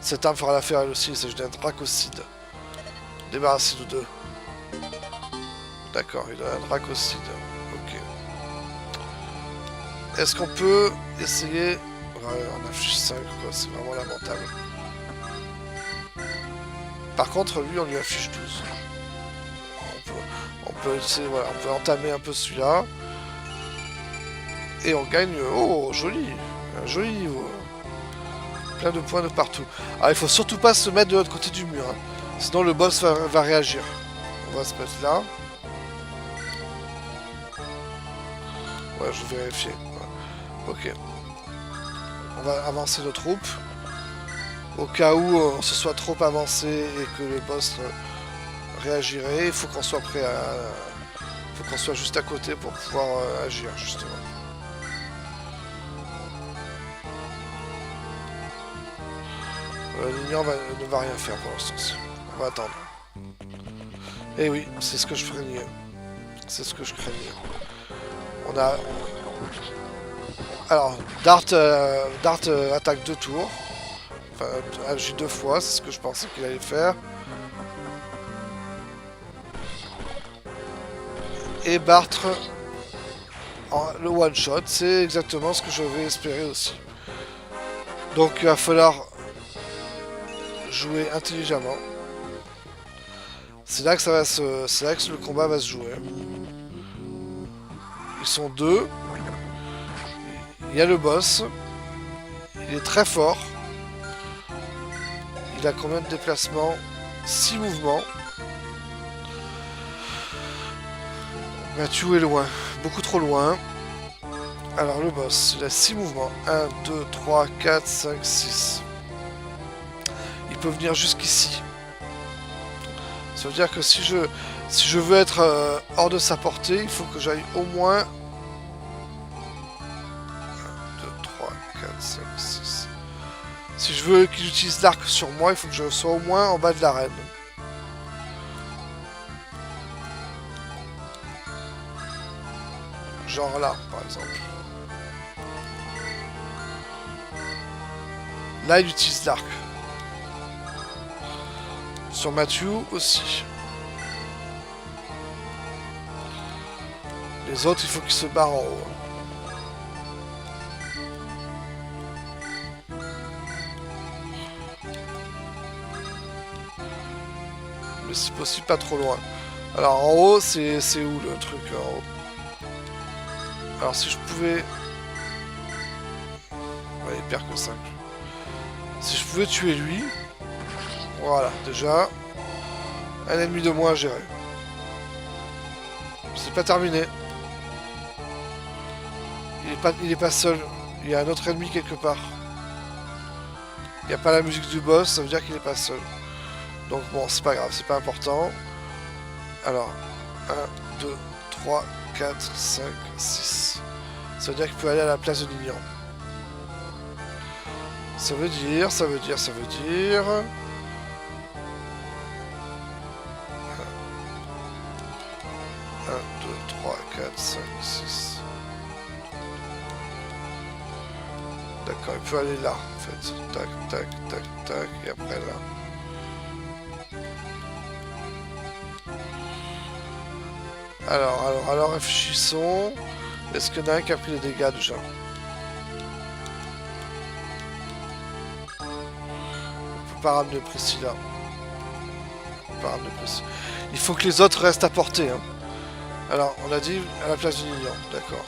cette arme fera l'affaire elle aussi. Il s'agit d'un dracocide. Débarrassez-nous d'eux. D'accord, il a un dracocide. Ok. Est-ce qu'on peut essayer... Ouais, on affiche 5, quoi. C'est vraiment lamentable. Par contre, lui, on lui affiche 12. On peut essayer, voilà, on peut entamer un peu celui-là. Et on gagne... Oh, joli. Un joli niveau. Plein de points de partout. Alors, il faut surtout pas se mettre de l'autre côté du mur. Hein. Sinon, le boss va réagir. On va se mettre là. Ouais, je vais vérifier. Ouais. Ok. On va avancer nos troupes. Au cas où on se soit trop avancé et que le boss réagirait, il faut qu'on soit prêt à... Il faut qu'on soit juste à côté pour pouvoir agir, justement. L'ignorant ne va rien faire pour l'instant. On va attendre. Et oui, c'est ce que je craignais. C'est ce que je craignais. On a... Alors, Dart attaque 2 tours. Enfin, agit 2 fois, c'est ce que je pensais qu'il allait faire. et battre le one shot. C'est exactement ce que je vais espérer aussi. Donc il va falloir jouer intelligemment. C'est là que c'est là que le combat va se jouer. Ils sont deux. Il y a le boss. Il est très fort. Il a combien de déplacements? 6 mouvements. Mathieu est loin. Beaucoup trop loin. Alors le boss, il a 6 mouvements. 1, 2, 3, 4, 5, 6. Il peut venir jusqu'ici. Ça veut dire que si je veux être hors de sa portée, il faut que j'aille au moins 1, 2, 3, 4, 5, 6. Si je veux qu'il utilise l'arc sur moi, il faut que je sois au moins en bas de l'arène. Genre là, par exemple. Là, il utilise l'arc. Sur Mathieu aussi. Les autres, il faut qu'ils se barrent en haut. Mais si possible, pas trop loin. Alors en haut, c'est où le truc en haut? Alors si je pouvais... Ouais, il perd que 5. Si je pouvais tuer lui... Voilà, déjà... Un ennemi de moins à gérer. C'est pas terminé. Il est pas seul. Il y a un autre ennemi quelque part. Il n'y a pas la musique du boss, ça veut dire qu'il est pas seul. Donc bon, c'est pas grave, c'est pas important. Alors, 1, 2, 3, 4, 5, 6. Ça veut dire qu'il peut aller à la place de Nignan. Ça veut dire... 1, 2, 3, 4, 5, 6. D'accord, il peut aller là, en fait. Tac, tac, tac, tac, et après là. Alors, réfléchissons. Est-ce qu'il y en a un qui a pris les dégâts déjà? On peut pas ramener Priscilla. Il faut que les autres restent à portée. Hein. Alors, on a dit à la place du Nignan, d'accord.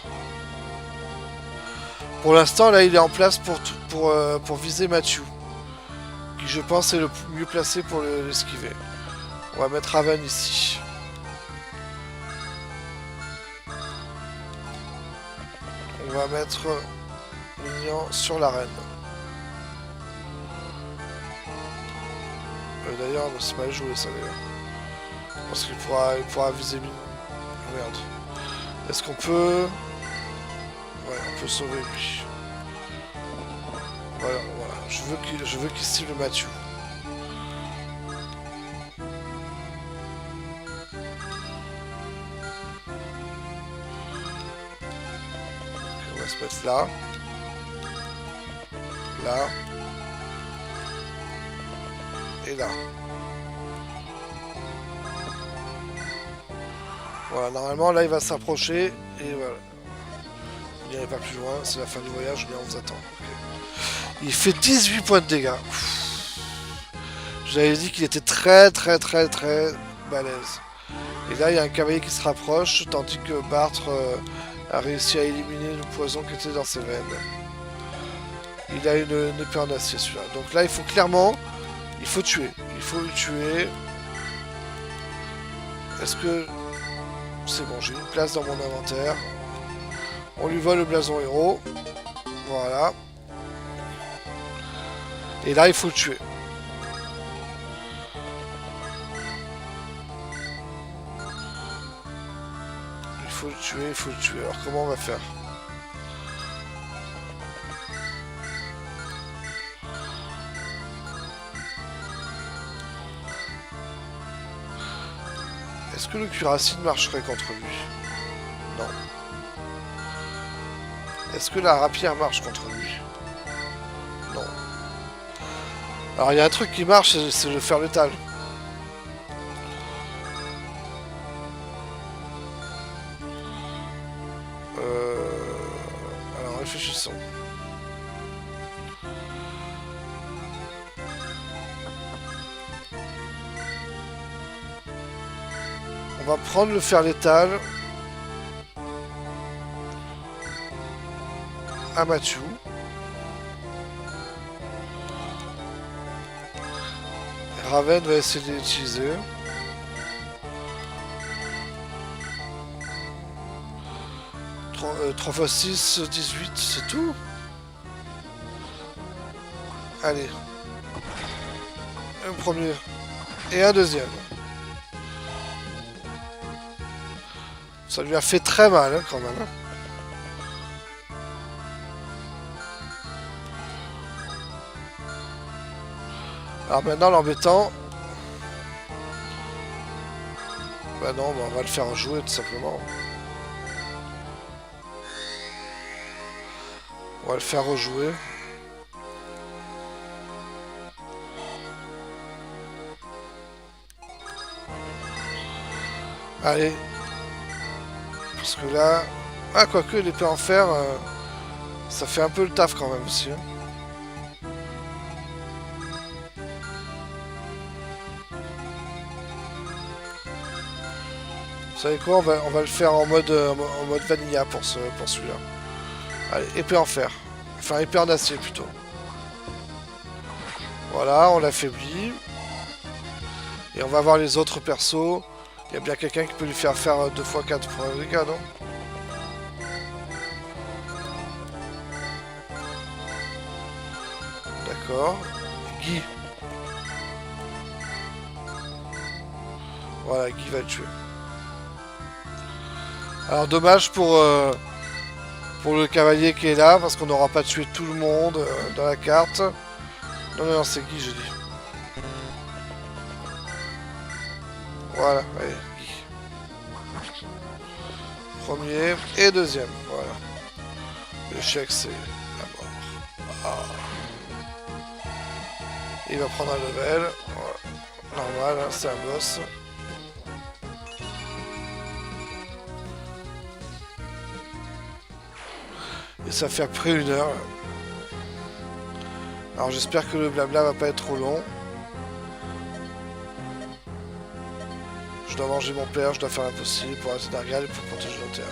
Pour l'instant, là, il est en place pour viser Mathieu. Qui, je pense, est le mieux placé pour l'esquiver. On va mettre Raven ici. On va mettre Nignan sur l'arène. D'ailleurs, c'est mal joué ça d'ailleurs. Parce qu'il pourra viser merde. Est-ce qu'on peut... Ouais, on peut sauver lui. Voilà. Je veux qu'il cible Mathieu. On va se mettre là. Là. Et là. Voilà, normalement là il va s'approcher et voilà. Il n'y va pas plus loin, c'est la fin du voyage, mais on vous attend. Okay. Il fait 18 points de dégâts. Je l'avais dit qu'il était très balèze. Et là il y a un cavalier qui se rapproche, tandis que Bartre a réussi à éliminer le poison qui était dans ses veines. Il a une épée en acier celui-là. Donc là il faut clairement... Il faut tuer. Il faut le tuer. Est-ce que... C'est bon, j'ai une place dans mon inventaire. On lui vole le blason héros. Voilà. Et là, il faut le tuer. Il faut le tuer. Alors, comment on va faire ? Est-ce que le cuirassine marcherait contre lui? Non. Est-ce que la rapière marche contre lui? Non. Alors il y a un truc qui marche, c'est le fer létal. Alors réfléchissons. On va prendre le fer létal à Mathieu. Raven va essayer de l'utiliser. « 3 x 6, 18, c'est tout. Allez. Un premier. Et un deuxième. Ça lui a fait très mal, hein, quand même. Hein. Alors maintenant, l'embêtant... Bah non, bah on va le faire jouer, tout simplement. On va le faire rejouer. Allez. Parce que là... Ah, quoique, l'épée en fer, ça fait un peu le taf quand même aussi. Hein. Vous savez quoi, on va le faire en mode vanilla pour celui-là. Allez, épée en fer. Enfin, épée en acier plutôt. Voilà, on l'affaiblit. Et on va voir les autres persos. Il y a bien quelqu'un qui peut lui faire 2 x 4 points de dégâts, non? D'accord. Guy. Voilà, Guy va le tuer. Alors dommage pour le cavalier qui est là, parce qu'on n'aura pas tué tout le monde dans la carte. Non, non, c'est Guy, j'ai dit. Voilà, allez, Guy. Premier et deuxième, voilà. L'échec, c'est la mort. Ah. Il va prendre un level. Voilà. Normal, hein, c'est un boss. Et ça fait après 1 heure. Alors j'espère que le blabla va pas être trop long. Je dois manger mon père, je dois faire l'impossible pour arrêter Nargal et pour protéger le terre.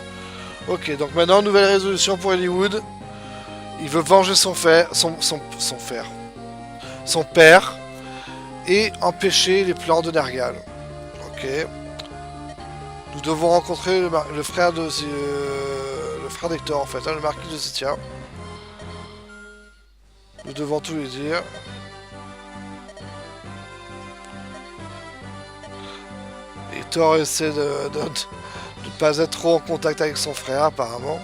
Ok, donc maintenant, nouvelle résolution pour Eliwood. Il veut venger son père et empêcher les plans de Nergal. Ok. Nous devons rencontrer le frère de le frère d'Hector en fait, hein, le marquis de Zitia. Nous devons tout lui dire. Hector essaie de ne pas être trop en contact avec son frère apparemment.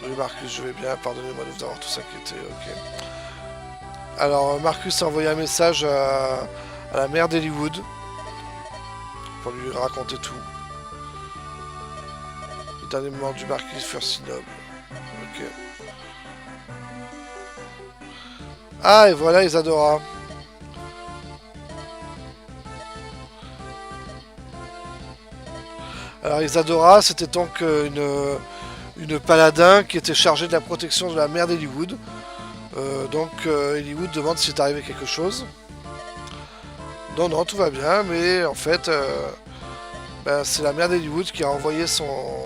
Oui, Marcus, je vais bien, pardonnez-moi de vous avoir tous inquiété, ok. Alors, Marcus a envoyé un message à la mère d'Eliwood pour lui raconter tout. Les derniers moments du marquis furent si nobles. Ok. Ah, et voilà Isadora. Alors, Isadora, c'était donc une paladin qui était chargée de la protection de la mère d'Eliwood. Donc Eliwood demande s'il est arrivé quelque chose. Non, non, tout va bien, mais en fait, c'est la mère d'Eliwood qui a envoyé son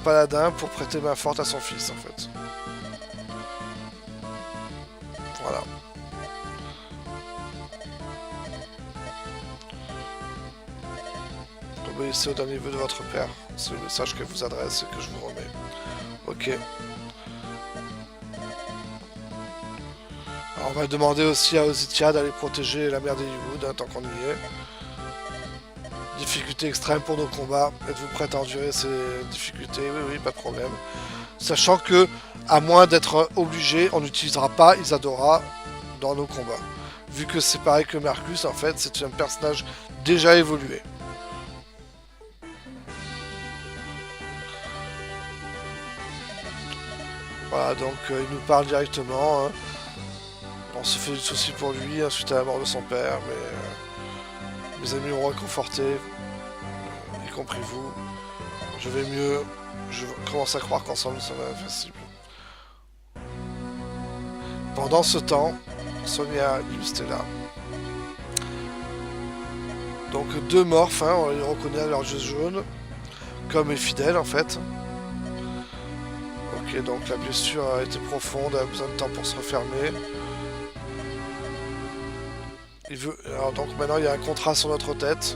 paladin pour prêter main forte à son fils, en fait. Voilà. Obéissez au dernier vœu de votre père. C'est le message qu'elle vous adresse et que je vous remets. Ok. Alors on va demander aussi à Ozitia d'aller protéger la mère d'Eliwood, hein, tant qu'on y est. Difficulté extrême pour nos combats. Êtes-vous prête à endurer ces difficultés? Oui, oui, pas de problème. Sachant que, à moins d'être obligé, on n'utilisera pas Isadora dans nos combats. Vu que c'est pareil que Marcus, en fait, c'est un personnage déjà évolué. Voilà, donc il nous parle directement. Hein. On se fait du souci pour lui hein, suite à la mort de son père, mais mes amis m'ont réconforté, y compris vous. Je vais mieux, je commence à croire qu'ensemble nous sommes invincibles. Pendant ce temps, Sonia et Stella. Donc deux morphes, hein, on les reconnaît à leurs yeux jaunes, comme est fidèle en fait. Ok, donc la blessure a été profonde, elle a besoin de temps pour se refermer. Alors donc maintenant il y a un contrat sur notre tête.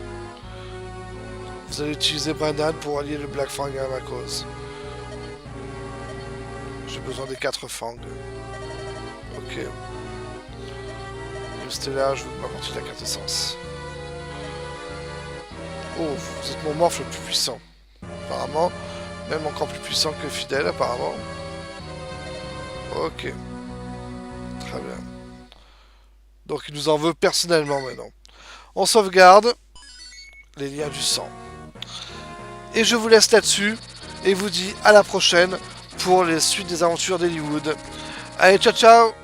Vous allez utiliser Brendan pour allier le Black Fang à ma cause. J'ai besoin des 4 fangs. Ok. Stella, je veux m'apporter la quintessence. Oh, vous êtes mon morph le plus puissant. Apparemment, même encore plus puissant que Fidèle, apparemment. Ok. Très bien. Donc il nous en veut personnellement maintenant. On sauvegarde les liens du sang. Et je vous laisse là-dessus. Et vous dis à la prochaine pour les suites des aventures d'Hollywood. Allez, ciao ciao!